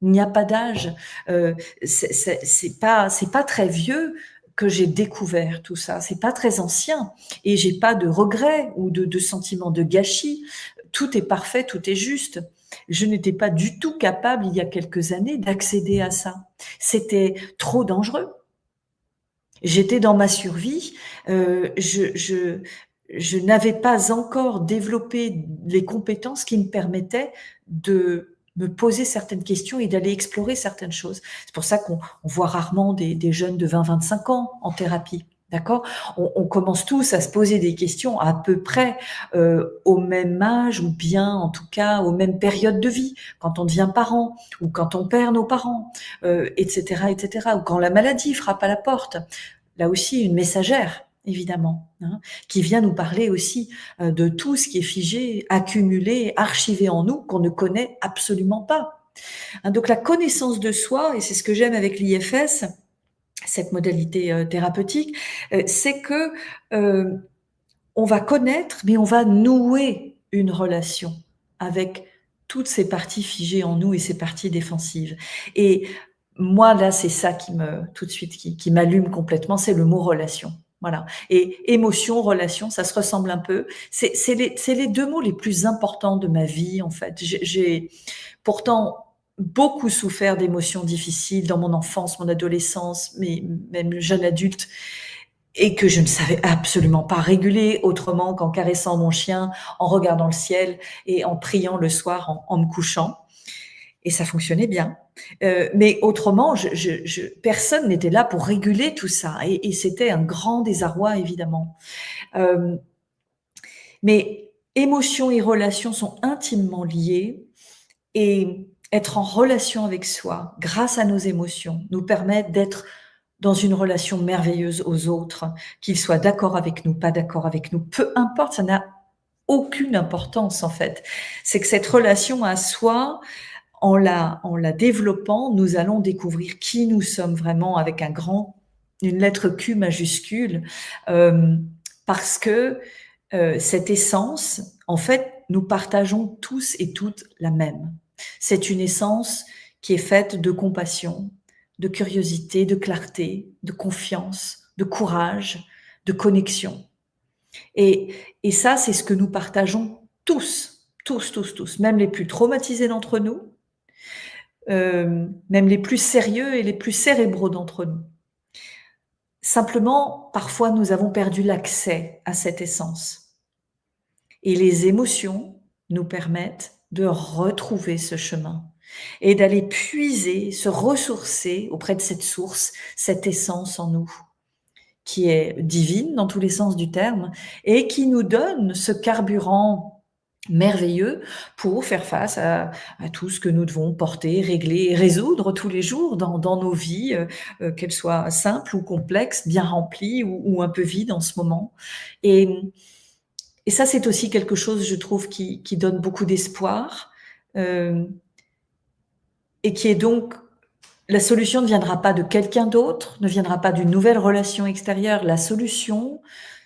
Il n'y a pas d'âge. C'est pas très vieux que j'ai découvert tout ça. C'est pas très ancien. Et j'ai pas de regrets ou de sentiment de gâchis. Tout est parfait, tout est juste. Je n'étais pas du tout capable, il y a quelques années, d'accéder à ça. C'était trop dangereux. J'étais dans ma survie. Je n'avais pas encore développé les compétences qui me permettaient de me poser certaines questions et d'aller explorer certaines choses. C'est pour ça qu'on voit rarement des jeunes de 20-25 ans en thérapie. D'accord? On commence tous à se poser des questions à peu près au même âge ou bien en tout cas aux mêmes périodes de vie, quand on devient parent ou quand on perd nos parents, etc., etc., ou quand la maladie frappe à la porte. Là aussi, une messagère, évidemment, hein, qui vient nous parler aussi de tout ce qui est figé, accumulé, archivé en nous, qu'on ne connaît absolument pas. Hein, donc la connaissance de soi, et c'est ce que j'aime avec l'IFS, cette modalité thérapeutique, c'est que on va connaître, mais on va nouer une relation avec toutes ces parties figées en nous et ces parties défensives. Et moi, là, c'est ça qui me, tout de suite, qui m'allume complètement, c'est le mot relation. Voilà. Et émotion, relation, ça se ressemble un peu. C'est les deux mots les plus importants de ma vie, en fait. J'ai pourtant beaucoup souffert d'émotions difficiles dans mon enfance, mon adolescence, mais même jeune adulte, et que je ne savais absolument pas réguler autrement qu'en caressant mon chien, en regardant le ciel et en priant le soir en me couchant. Et ça fonctionnait bien. Mais autrement, personne n'était là pour réguler tout ça. Et c'était un grand désarroi, évidemment. Mais émotions et relations sont intimement liées. Et être en relation avec soi, grâce à nos émotions, nous permet d'être dans une relation merveilleuse aux autres, qu'ils soient d'accord avec nous, pas d'accord avec nous, peu importe, ça n'a aucune importance en fait. C'est que cette relation à soi, en la développant, nous allons découvrir qui nous sommes vraiment avec une lettre Q majuscule, parce que cette essence, en fait, nous partageons tous et toutes la même. C'est une essence qui est faite de compassion, de curiosité, de clarté, de confiance, de courage, de connexion. Et ça, c'est ce que nous partageons tous, tous, tous, tous, même les plus traumatisés d'entre nous, même les plus sérieux et les plus cérébraux d'entre nous. Simplement, parfois, nous avons perdu l'accès à cette essence. Et les émotions nous permettent de retrouver ce chemin et d'aller puiser, se ressourcer auprès de cette source, cette essence en nous, qui est divine dans tous les sens du terme, et qui nous donne ce carburant merveilleux pour faire face à tout ce que nous devons porter, régler et résoudre tous les jours dans nos vies, qu'elles soient simples ou complexes, bien remplies ou un peu vides en ce moment. Et et ça, c'est aussi quelque chose, je trouve, qui donne beaucoup d'espoir, hem et qui est donc la solution ne viendra pas de quelqu'un d'autre, ne viendra pas d'une nouvelle relation extérieure. La solution,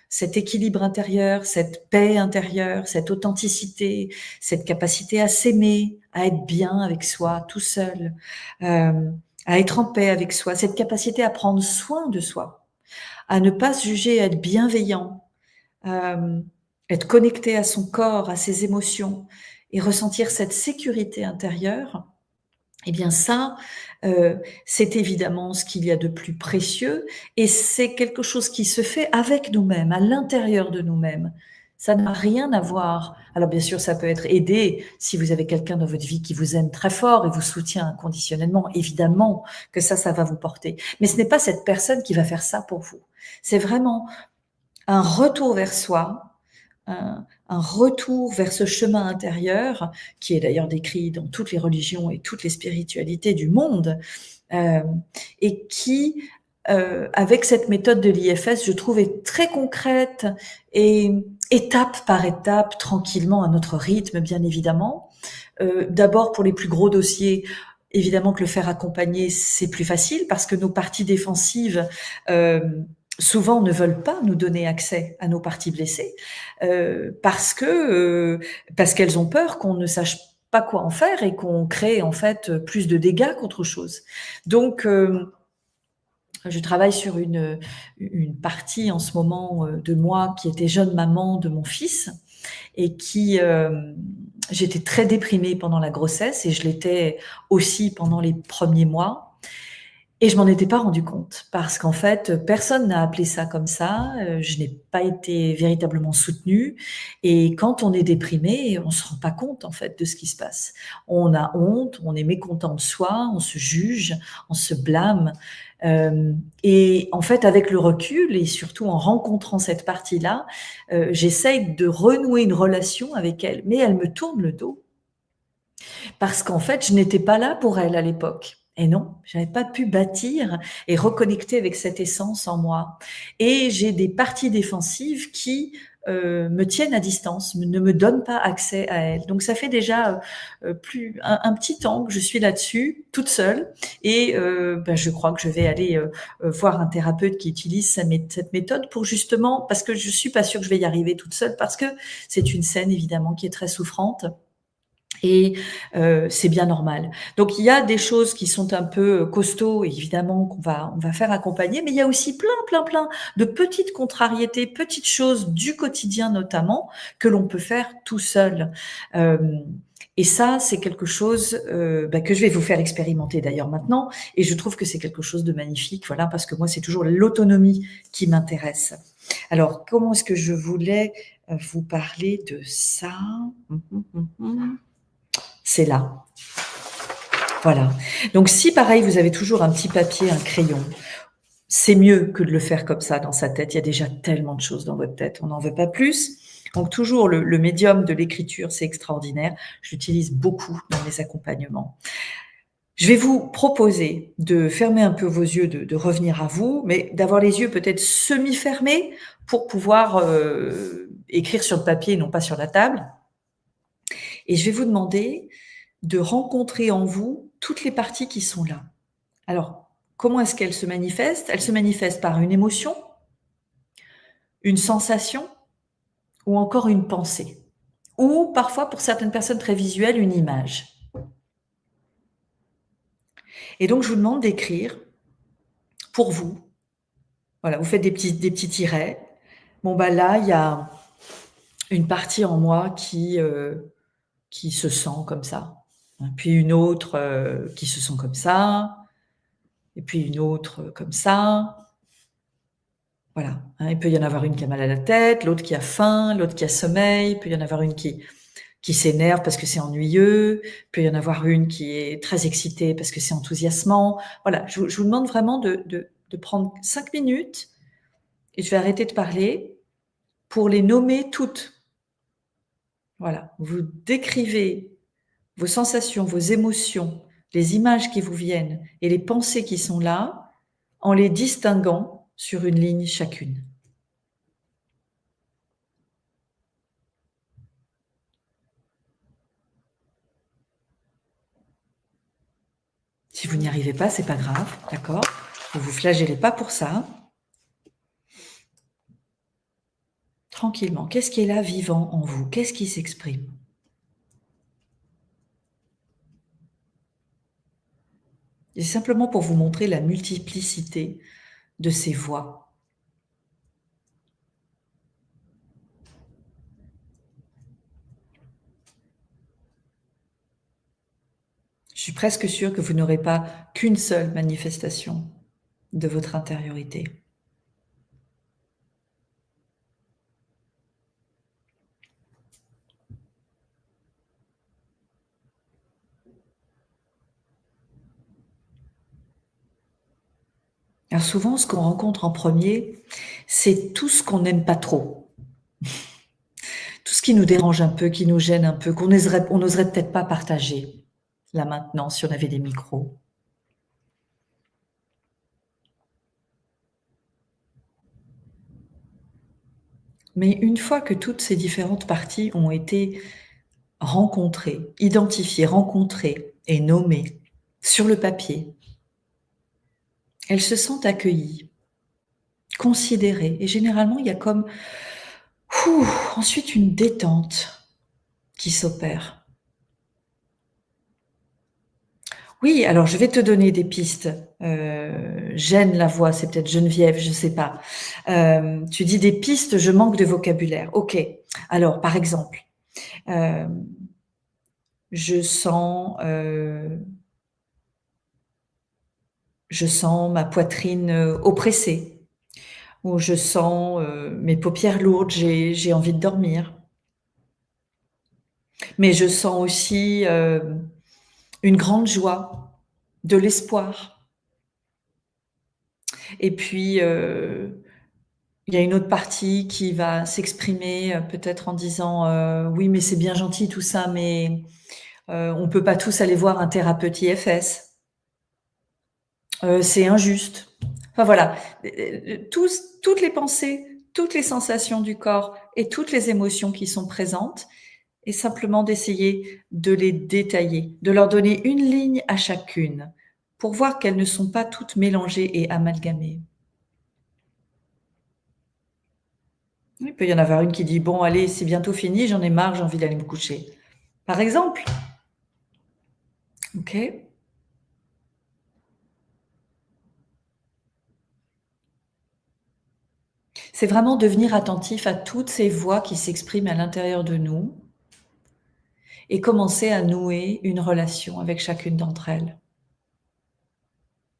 cet équilibre intérieur, cette paix intérieure, cette authenticité, cette capacité à s'aimer, à être bien avec soi, tout seul, à être en paix avec soi, cette capacité à prendre soin de soi, à ne pas se juger, à être bienveillant, être connecté à son corps, à ses émotions et ressentir cette sécurité intérieure. Eh bien ça, c'est évidemment ce qu'il y a de plus précieux et c'est quelque chose qui se fait avec nous-mêmes, à l'intérieur de nous-mêmes. Ça n'a rien à voir, alors bien sûr, ça peut être aidé si vous avez quelqu'un dans votre vie qui vous aime très fort et vous soutient inconditionnellement, évidemment que ça va vous porter. Mais ce n'est pas cette personne qui va faire ça pour vous. C'est vraiment un retour vers soi, un retour vers ce chemin intérieur, qui est d'ailleurs décrit dans toutes les religions et toutes les spiritualités du monde, euh, et qui, avec cette méthode de l'IFS, je trouve est très concrète et étape par étape, tranquillement, à notre rythme, bien évidemment. D'abord, pour les plus gros dossiers, évidemment que le faire accompagner, c'est plus facile parce que nos parties défensives, souvent ne veulent pas nous donner accès à nos parties blessées, parce qu'elles ont peur qu'on ne sache pas quoi en faire et qu'on crée en fait plus de dégâts qu'autre chose. Donc, je travaille sur une partie en ce moment de moi qui était jeune maman de mon fils et qui, j'étais très déprimée pendant la grossesse et je l'étais aussi pendant les premiers mois. Et je m'en étais pas rendu compte parce qu'en fait, personne n'a appelé ça comme ça. Je n'ai pas été véritablement soutenue. Et quand on est déprimé, on se rend pas compte en fait de ce qui se passe. On a honte, on est mécontent de soi, on se juge, on se blâme. Et en fait, avec le recul et surtout en rencontrant cette partie-là, j'essaye de renouer une relation avec elle, mais elle me tourne le dos parce qu'en fait, je n'étais pas là pour elle à l'époque. Et non, j'avais pas pu bâtir et reconnecter avec cette essence en moi. Et j'ai des parties défensives qui me tiennent à distance, ne me donnent pas accès à elle. Donc ça fait déjà plus un petit temps que je suis là-dessus, toute seule. Et ben, je crois que je vais aller voir un thérapeute qui utilise cette méthode pour justement, parce que je suis pas sûre que je vais y arriver toute seule, parce que c'est une scène évidemment qui est très souffrante. Et c'est bien normal. Donc il y a des choses qui sont un peu costauds, évidemment on va faire accompagner, mais il y a aussi plein de petites contrariétés, petites choses du quotidien notamment, que l'on peut faire tout seul. Et ça, c'est quelque chose bah, que je vais vous faire expérimenter d'ailleurs maintenant, et je trouve que c'est quelque chose de magnifique, voilà, parce que moi c'est toujours l'autonomie qui m'intéresse. Alors comment est-ce que je voulais vous parler de ça? C'est là. Voilà. Donc si pareil, vous avez toujours un petit papier, un crayon, c'est mieux que de le faire comme ça dans sa tête. Il y a déjà tellement de choses dans votre tête, on n'en veut pas plus. Donc toujours le médium de l'écriture, c'est extraordinaire. J'utilise beaucoup dans mes accompagnements. Je vais vous proposer de fermer un peu vos yeux, de revenir à vous, mais d'avoir les yeux peut-être semi-fermés pour pouvoir écrire sur le papier et non pas sur la table. Et je vais vous demander de rencontrer en vous toutes les parties qui sont là. Alors, comment est-ce qu'elles se manifestent? Elles se manifestent par une émotion, une sensation ou encore une pensée. Ou parfois, pour certaines personnes très visuelles, une image. Et donc, je vous demande d'écrire pour vous. Voilà, vous faites des petits tirets. Bon, bah là, il y a une partie en moi qui se sent comme ça. Puis une autre qui se sent comme ça. Et puis une autre comme ça. Voilà, hein, il peut y en avoir une qui a mal à la tête, l'autre qui a faim, l'autre qui a sommeil, il peut y en avoir une qui s'énerve parce que c'est ennuyeux, il peut y en avoir une qui est très excitée parce que c'est enthousiasmant. Voilà, je vous demande vraiment de prendre 5 minutes et je vais arrêter de parler pour les nommer toutes. Voilà, vous décrivez vos sensations, vos émotions, les images qui vous viennent et les pensées qui sont là, en les distinguant sur une ligne chacune. Si vous n'y arrivez pas, c'est pas grave, d'accord? Ne vous flagellez pas pour ça. Tranquillement, qu'est-ce qui est là vivant en vous? Qu'est-ce qui s'exprime? C'est simplement pour vous montrer la multiplicité de ces voix. Je suis presque sûre que vous n'aurez pas qu'une seule manifestation de votre intériorité. Alors souvent, ce qu'on rencontre en premier, c'est tout ce qu'on n'aime pas trop. Tout ce qui nous dérange un peu, qui nous gêne un peu, on n'oserait peut-être pas partager, là maintenant, si on avait des micros. Mais une fois que toutes ces différentes parties ont été rencontrées, identifiées, rencontrées et nommées sur le papier, elles se sentent accueillies, considérées. Et généralement, il y a comme ensuite une détente qui s'opère. Oui, alors je vais te donner des pistes. Gêne la voix, c'est peut-être Geneviève, je sais pas. Tu dis des pistes, je manque de vocabulaire. Ok. Alors, par exemple, euh, je sens, je sens ma poitrine oppressée, ou je sens mes paupières lourdes, j'ai envie de dormir. Mais je sens aussi une grande joie, de l'espoir. Et puis, il y a une autre partie qui va s'exprimer peut-être en disant oui, mais c'est bien gentil tout ça, mais on peut pas tous aller voir un thérapeute IFS. C'est injuste. Enfin voilà, toutes les pensées, toutes les sensations du corps et toutes les émotions qui sont présentes, et simplement d'essayer de les détailler, de leur donner une ligne à chacune pour voir qu'elles ne sont pas toutes mélangées et amalgamées. Il peut y en avoir une qui dit: «Bon allez, c'est bientôt fini, j'en ai marre, j'ai envie d'aller me coucher». Par exemple, OK? C'est vraiment devenir attentif à toutes ces voix qui s'expriment à l'intérieur de nous et commencer à nouer une relation avec chacune d'entre elles.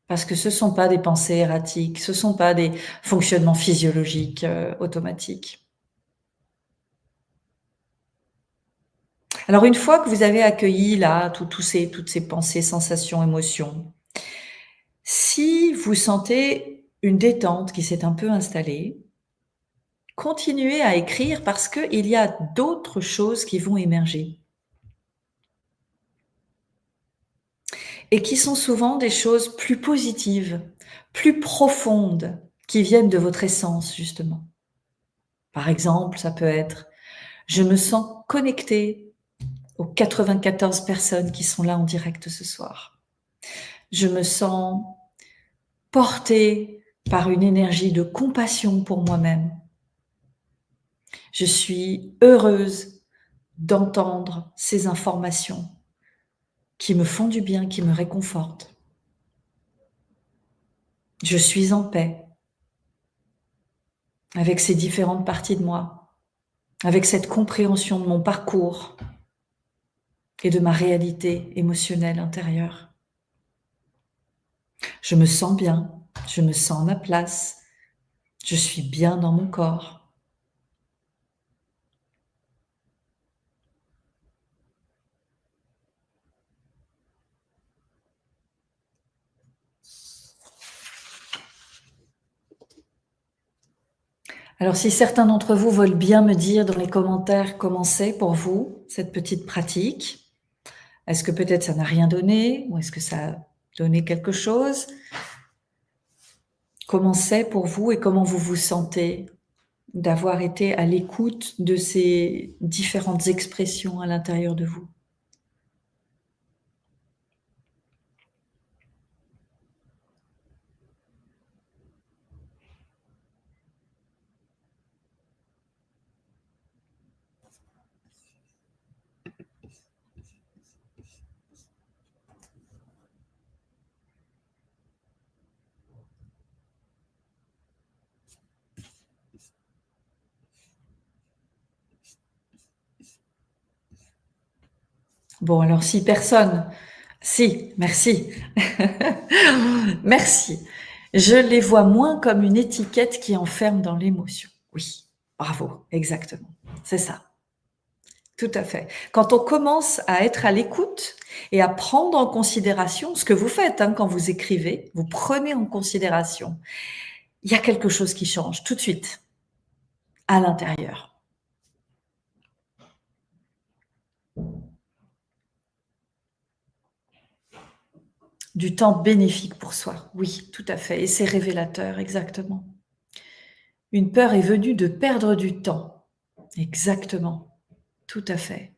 Parce que ce sont pas des pensées erratiques, ce sont pas des fonctionnements physiologiques, automatiques. Alors une fois que vous avez accueilli là toutes ces pensées, sensations, émotions, si vous sentez une détente qui s'est un peu installée, continuez à écrire parce qu'il y a d'autres choses qui vont émerger et qui sont souvent des choses plus positives, plus profondes, qui viennent de votre essence justement. Par exemple, ça peut être: «Je me sens connectée aux 94 personnes qui sont là en direct ce soir. Je me sens portée par une énergie de compassion pour moi-même. Je suis heureuse d'entendre ces informations qui me font du bien, qui me réconfortent. Je suis en paix avec ces différentes parties de moi, avec cette compréhension de mon parcours et de ma réalité émotionnelle intérieure. Je me sens bien, je me sens à ma place, je suis bien dans mon corps. Alors si certains d'entre vous veulent bien me dire dans les commentaires comment c'est pour vous, cette petite pratique. Est-ce que peut-être ça n'a rien donné ou est-ce que ça a donné quelque chose? Comment c'est pour vous et comment vous vous sentez d'avoir été à l'écoute de ces différentes expressions à l'intérieur de vous? Bon alors si personne si, merci. Merci. Je les vois moins comme une étiquette qui enferme dans l'émotion. Oui, bravo, exactement. C'est ça. Tout à fait. Quand on commence à être à l'écoute et à prendre en considération ce que vous faites, hein, quand vous écrivez, vous prenez en considération, il y a quelque chose qui change tout de suite à l'intérieur. Du temps bénéfique pour soi. Oui, tout à fait et c'est révélateur, exactement. Une peur est venue de perdre du temps. Exactement, tout à fait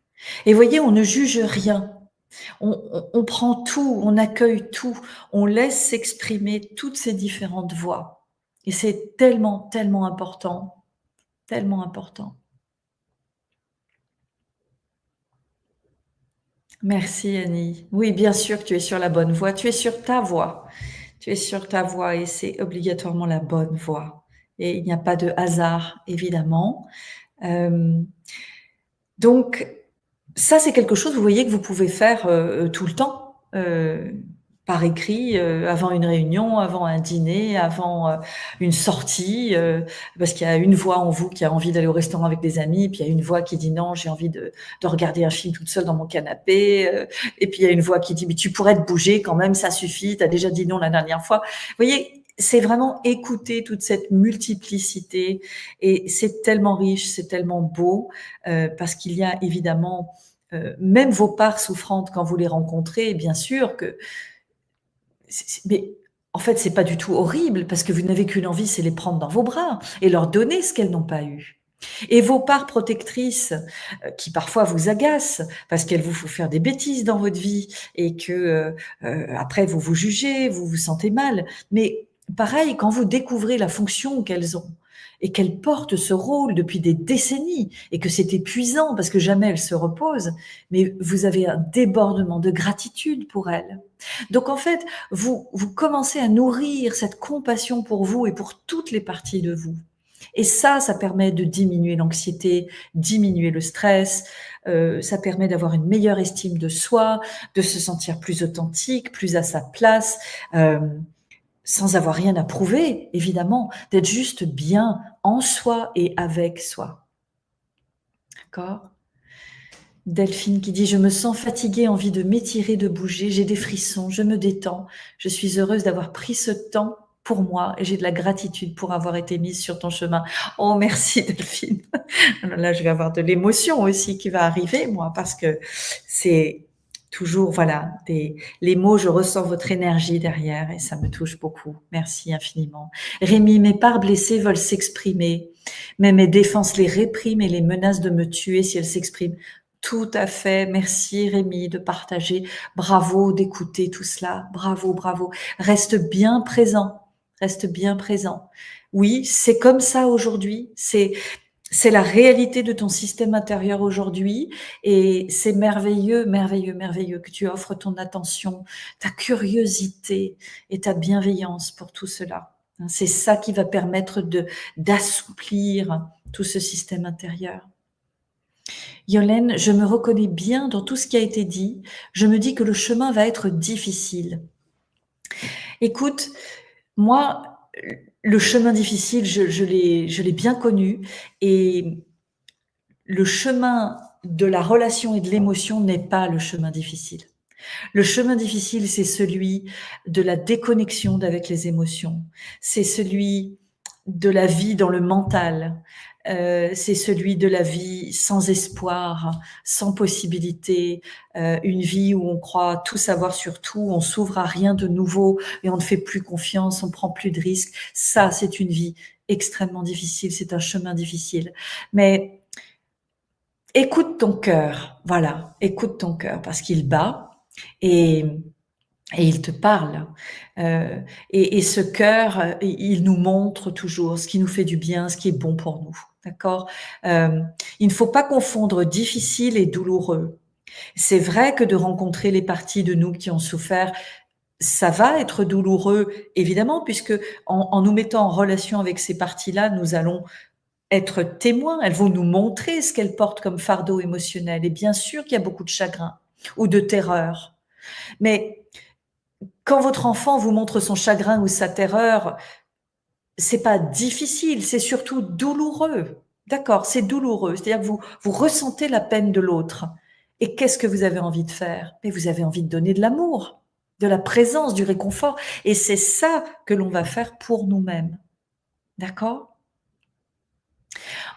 et voyez, on ne juge rien. On prend tout, on accueille tout, on laisse s'exprimer toutes ces différentes voix et c'est tellement, tellement important, tellement important. Merci Annie. Oui, bien sûr que tu es sur la bonne voie, tu es sur ta voie. Tu es sur ta voie et c'est obligatoirement la bonne voie et il n'y a pas de hasard évidemment. Hem, donc ça, c'est quelque chose, vous voyez, que vous pouvez faire, tout le temps, par écrit, avant une réunion, avant un dîner, avant, une sortie, parce qu'il y a une voix en vous qui a envie d'aller au restaurant avec des amis, puis il y a une voix qui dit: «Non, j'ai envie de regarder un film toute seule dans mon canapé», et puis il y a une voix qui dit: «Mais tu pourrais te bouger quand même, ça suffit, tu as déjà dit non la dernière fois». Vous voyez, c'est vraiment écouter toute cette multiplicité et c'est tellement riche, c'est tellement beau, parce qu'il y a évidemment même vos parts souffrantes quand vous les rencontrez, bien sûr que mais en fait, c'est pas du tout horrible parce que vous n'avez qu'une envie, c'est les prendre dans vos bras et leur donner ce qu'elles n'ont pas eu. Et vos parts protectrices, qui parfois vous agacent parce qu'elles vous font faire des bêtises dans votre vie et que, après vous vous jugez, vous vous sentez mal. Mais pareil, quand vous découvrez la fonction qu'elles ont et qu'elles portent ce rôle depuis des décennies et que c'est épuisant parce que jamais elles se reposent, mais vous avez un débordement de gratitude pour elles. Donc en fait, vous commencez à nourrir cette compassion pour vous et pour toutes les parties de vous. Et ça permet de diminuer l'anxiété, diminuer le stress, ça permet d'avoir une meilleure estime de soi, de se sentir plus authentique, plus à sa place, sans avoir rien à prouver, évidemment, d'être juste bien en soi et avec soi. D'accord? Delphine qui dit: «Je me sens fatiguée, envie de m'étirer, de bouger, j'ai des frissons, je me détends. Je suis heureuse d'avoir pris ce temps pour moi et j'ai de la gratitude pour avoir été mise sur ton chemin». Oh merci Delphine. Oh là là, je vais avoir de l'émotion aussi qui va arriver moi parce que c'est toujours voilà, des les mots, je ressens votre énergie derrière et ça me touche beaucoup. Merci infiniment. Rémi: «Mes parts blessées veulent s'exprimer, mais mes défenses les répriment et les menacent de me tuer si elles s'expriment». Tout à fait. Merci Rémi de partager. Bravo d'écouter tout cela. Bravo, bravo. Reste bien présent. Reste bien présent. Oui, c'est comme ça aujourd'hui. C'est la réalité de ton système intérieur aujourd'hui et c'est merveilleux, merveilleux, merveilleux que tu offres ton attention, ta curiosité et ta bienveillance pour tout cela. Hein, c'est ça qui va permettre d'assouplir tout ce système intérieur. Yolène, je me reconnais bien dans tout ce qui a été dit. Je me dis que le chemin va être difficile. Écoute, moi, le chemin difficile, je l'ai bien connu et le chemin de la relation et de l'émotion n'est pas le chemin difficile. Le chemin difficile, c'est celui de la déconnexion d'avec les émotions. C'est celui de la vie dans le mental. C'est celui de la vie sans espoir, sans possibilité, une vie où on croit tout savoir sur tout, on s'ouvre à rien de nouveau et on ne fait plus confiance, on prend plus de risques. Ça, c'est une vie extrêmement difficile, c'est un chemin difficile. Mais écoute ton cœur, voilà, écoute ton cœur parce qu'il bat et il te parle. Et ce cœur, il nous montre toujours ce qui nous fait du bien, ce qui est bon pour nous. D'accord. Il ne faut pas confondre difficile et douloureux. C'est vrai que de rencontrer les parties de nous qui ont souffert, ça va être douloureux, évidemment, puisque en nous mettant en relation avec ces parties-là, nous allons être témoins. Elles vont nous montrer ce qu'elles portent comme fardeau émotionnel. Et bien sûr qu'il y a beaucoup de chagrin ou de terreur. Mais quand votre enfant vous montre son chagrin ou sa terreur, c'est pas difficile, c'est surtout douloureux. D'accord, c'est douloureux. C'est-à-dire que vous ressentez la peine de l'autre. Et qu'est-ce que vous avez envie de faire? Mais vous avez envie de donner de l'amour, de la présence, du réconfort. Et c'est ça que l'on va faire pour nous-mêmes. D'accord?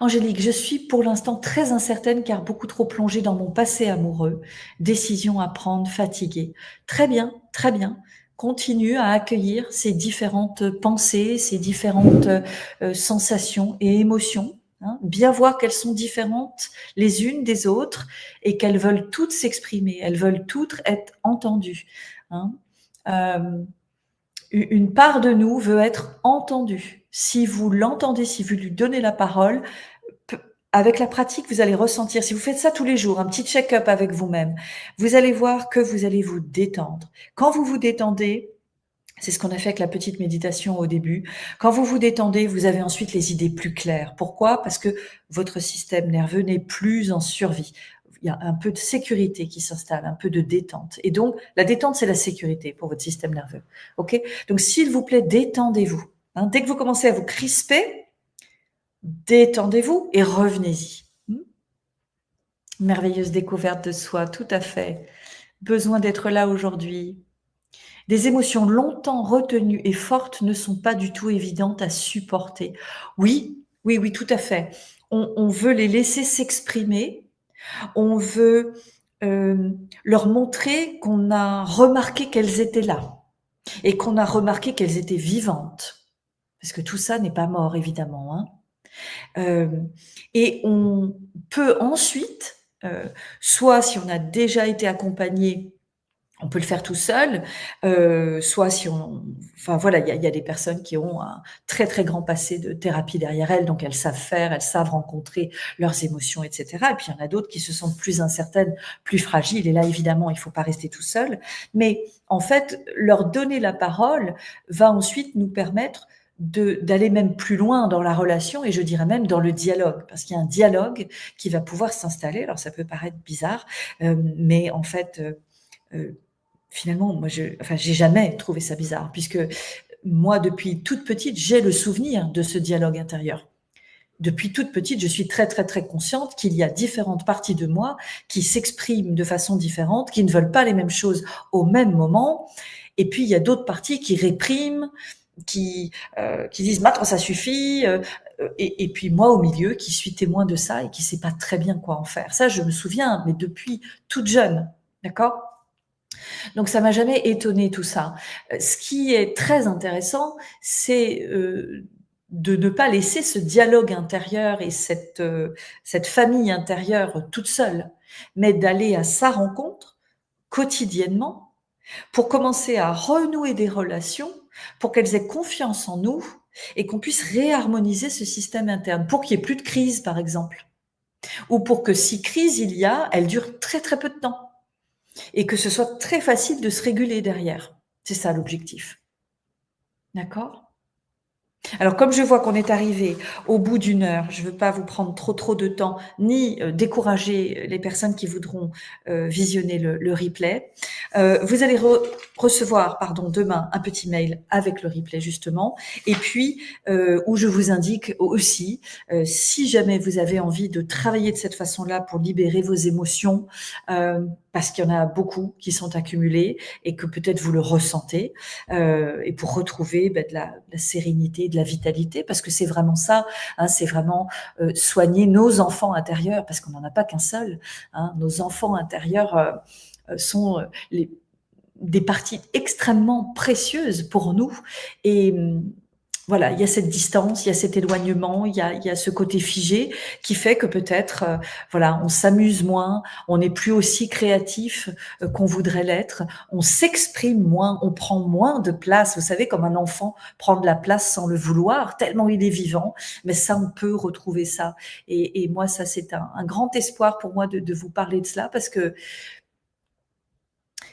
Angélique, je suis pour l'instant très incertaine car beaucoup trop plongée dans mon passé amoureux. Décision à prendre, fatiguée. Très bien, très bien. Continue à accueillir ces différentes pensées, ces différentes sensations et émotions. Hein. Bien voir qu'elles sont différentes les unes des autres et qu'elles veulent toutes s'exprimer, elles veulent toutes être entendues. Hein. Une part de nous veut être entendue. Si vous l'entendez, si vous lui donnez la parole, avec la pratique, vous allez ressentir, si vous faites ça tous les jours, un petit check-up avec vous-même, vous allez voir que vous allez vous détendre. Quand vous vous détendez, c'est ce qu'on a fait avec la petite méditation au début, quand vous vous détendez, vous avez ensuite les idées plus claires. Pourquoi? Parce que votre système nerveux n'est plus en survie. Il y a un peu de sécurité qui s'installe, un peu de détente. Et donc, la détente, c'est la sécurité pour votre système nerveux. OK? Donc, s'il vous plaît, détendez-vous. Hein, dès que vous commencez à vous crisper, détendez-vous et revenez-y. Merveilleuse découverte de soi, tout à fait. Besoin d'être là aujourd'hui. Des émotions longtemps retenues et fortes ne sont pas du tout évidentes à supporter. Oui, oui, oui, tout à fait. On veut les laisser s'exprimer. On veut leur montrer qu'on a remarqué qu'elles étaient là et qu'on a remarqué qu'elles étaient vivantes. Parce que tout ça n'est pas mort, évidemment. Hein. Et on peut ensuite, soit si on a déjà été accompagné, on peut le faire tout seul, soit si on, enfin voilà, il y a des personnes qui ont un très très grand passé de thérapie derrière elles, donc elles savent faire, elles savent rencontrer leurs émotions, etc. Et puis il y en a d'autres qui se sentent plus incertaines, plus fragiles. Et là, évidemment, il ne faut pas rester tout seul. Mais en fait, leur donner la parole va ensuite nous permettre d'aller même plus loin dans la relation et je dirais même dans le dialogue, parce qu'il y a un dialogue qui va pouvoir s'installer. Alors ça peut paraître bizarre, mais en fait, finalement, moi, j'ai jamais trouvé ça bizarre, puisque moi, depuis toute petite, j'ai le souvenir de ce dialogue intérieur. Depuis toute petite, je suis très, très, très consciente qu'il y a différentes parties de moi qui s'expriment de façon différente, qui ne veulent pas les mêmes choses au même moment. Et puis, il y a d'autres parties qui répriment, qui disent maintenant ça suffit, et puis moi au milieu qui suis témoin de ça et qui sait pas très bien quoi en faire. Ça, je me souviens, mais depuis toute jeune, d'accord? Donc ça m'a jamais étonné tout ça. Ce qui est très intéressant, c'est de ne pas laisser ce dialogue intérieur et cette famille intérieure toute seule, mais d'aller à sa rencontre quotidiennement pour commencer à renouer des relations, pour qu'elles aient confiance en nous et qu'on puisse réharmoniser ce système interne, pour qu'il n'y ait plus de crise, par exemple. Ou pour que si crise il y a, elle dure très très peu de temps. Et que ce soit très facile de se réguler derrière. C'est ça l'objectif. D'accord? Alors comme je vois qu'on est arrivé au bout d'une heure, je ne veux pas vous prendre trop de temps, ni décourager les personnes qui voudront visionner le replay. Vous allez recevoir, pardon, demain un petit mail avec le replay justement, et puis où je vous indique aussi, si jamais vous avez envie de travailler de cette façon-là pour libérer vos émotions, parce qu'il y en a beaucoup qui sont accumulées et que peut-être vous le ressentez, et pour retrouver de la sérénité, de la vitalité, parce que c'est vraiment ça, hein, c'est vraiment soigner nos enfants intérieurs, parce qu'on n'en a pas qu'un seul, hein, nos enfants intérieurs sont des parties extrêmement précieuses pour nous. Et voilà, il y a cette distance, il y a cet éloignement, il y a ce côté figé qui fait que peut-être, voilà, on s'amuse moins, on n'est plus aussi créatif qu'on voudrait l'être, on s'exprime moins, on prend moins de place. Vous savez, comme un enfant prend de la place sans le vouloir, tellement il est vivant. Mais ça, on peut retrouver ça. Et moi, ça, c'est un grand espoir pour moi de vous parler de cela, parce que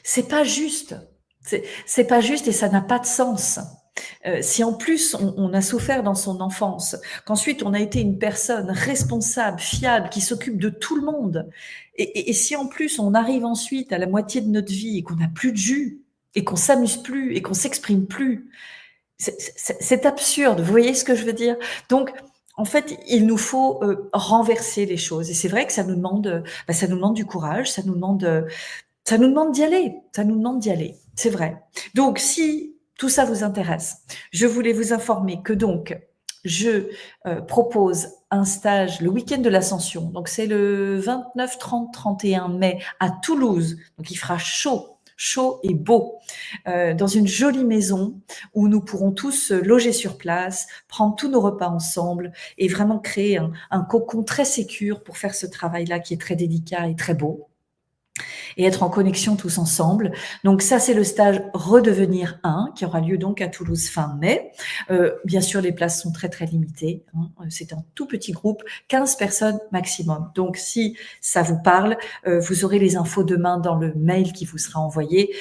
c'est pas juste. C'est pas juste et ça n'a pas de sens. Si en plus on a souffert dans son enfance, qu'ensuite on a été une personne responsable, fiable, qui s'occupe de tout le monde, et si en plus on arrive ensuite à la moitié de notre vie et qu'on n'a plus de jus, et qu'on s'amuse plus, et qu'on s'exprime plus, c'est absurde. Vous voyez ce que je veux dire? Donc, en fait, il nous faut renverser les choses. Et c'est vrai que ça nous demande, ça nous demande du courage, ça nous demande d'y aller, ça nous demande d'y aller, c'est vrai. Donc, si tout ça vous intéresse, je voulais vous informer que donc, je propose un stage le week-end de l'Ascension. Donc, c'est le 29, 30, 31 mai à Toulouse. Donc, il fera chaud, chaud et beau, dans une jolie maison où nous pourrons tous loger sur place, prendre tous nos repas ensemble et vraiment créer un cocon très sécure pour faire ce travail-là qui est très délicat et très beau, et être en connexion tous ensemble. Donc ça, c'est le stage Redevenir 1 qui aura lieu donc à Toulouse fin mai. Bien sûr, les places sont très très limitées, hein. C'est un tout petit groupe, 15 personnes maximum. Donc si ça vous parle, vous aurez les infos demain dans le mail qui vous sera envoyé.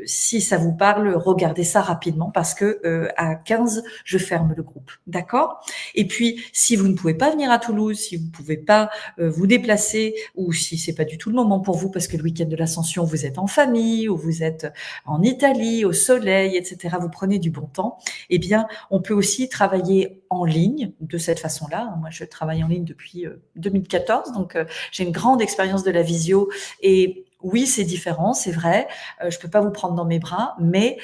Si ça vous parle, regardez ça rapidement, parce que à 15, je ferme le groupe. D'accord? Et puis, si vous ne pouvez pas venir à Toulouse, si vous ne pouvez pas vous déplacer, ou si c'est pas du tout le moment pour vous, parce que le week-end de l'Ascension, vous êtes en famille, ou vous êtes en Italie, au soleil, etc., vous prenez du bon temps, eh bien, on peut aussi travailler en ligne de cette façon-là. Moi, je travaille en ligne depuis 2014, donc j'ai une grande expérience de la visio, et oui, c'est différent, c'est vrai, je peux pas vous prendre dans mes bras, mais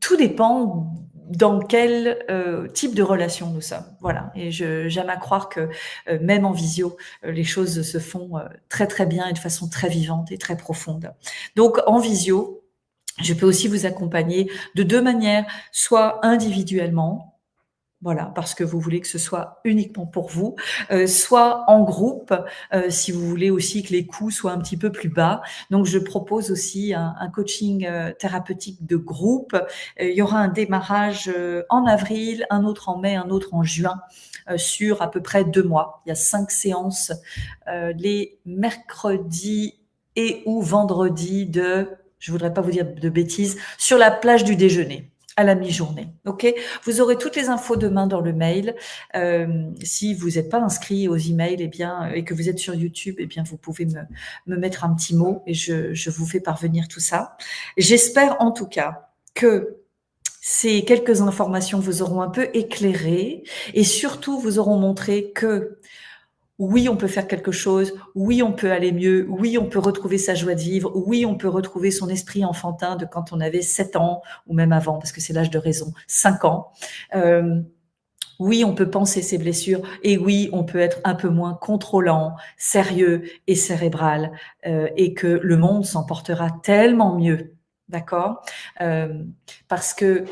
tout dépend dans quel type de relation nous sommes. Voilà. Et j'aime à croire que même en visio, les choses se font très très bien et de façon très vivante et très profonde. Donc en visio, je peux aussi vous accompagner de deux manières, soit individuellement, voilà, parce que vous voulez que ce soit uniquement pour vous, soit en groupe, si vous voulez aussi que les coûts soient un petit peu plus bas. Donc je propose aussi un coaching thérapeutique de groupe. Il y aura un démarrage en avril, un autre en mai, un autre en juin, sur à peu près 2 mois. Il y a 5 séances les mercredis et ou vendredis je voudrais pas vous dire de bêtises, sur la plage du déjeuner à la mi-journée. Ok, vous aurez toutes les infos demain dans le mail. Si vous n'êtes pas inscrit aux emails, et que vous êtes sur YouTube, vous pouvez me mettre un petit mot et je vous fais parvenir tout ça. J'espère en tout cas que ces quelques informations vous auront un peu éclairé, et surtout vous auront montré que oui, on peut faire quelque chose. Oui, on peut aller mieux. Oui, on peut retrouver sa joie de vivre. Oui, on peut retrouver son esprit enfantin de quand on avait 7 ans, ou même avant, parce que c'est l'âge de raison, 5 ans. Oui, on peut penser ses blessures. Et oui, on peut être un peu moins contrôlant, sérieux et cérébral. Et que le monde s'en portera tellement mieux. D'accord? Parce que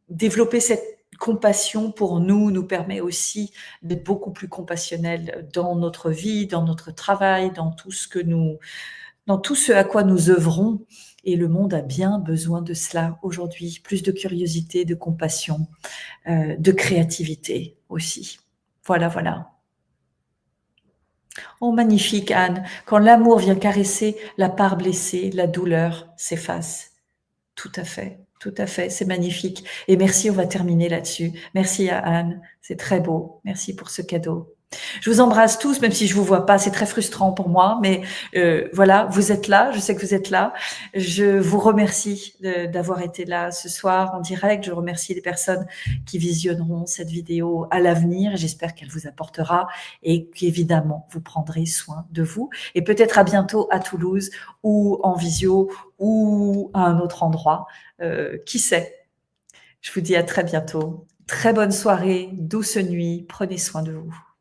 développer cette compassion pour nous permet aussi d'être beaucoup plus compassionnels dans notre vie, dans notre travail, dans tout ce à quoi nous œuvrons. Et le monde a bien besoin de cela aujourd'hui. Plus de curiosité, de compassion, de créativité aussi. Voilà, voilà. Oh, magnifique, Anne. Quand l'amour vient caresser la part blessée, la douleur s'efface. Tout à fait, c'est magnifique. Et merci, on va terminer là-dessus. Merci à Anne, c'est très beau. Merci pour ce cadeau. Je vous embrasse tous, même si je vous vois pas, c'est très frustrant pour moi, mais voilà, vous êtes là, je sais que vous êtes là. Je vous remercie d'avoir été là ce soir en direct. Je remercie les personnes qui visionneront cette vidéo à l'avenir. J'espère qu'elle vous apportera et qu'évidemment, vous prendrez soin de vous. Et peut-être à bientôt à Toulouse ou en visio ou à un autre endroit. Qui sait? Je vous dis à très bientôt. Très bonne soirée, douce nuit, prenez soin de vous.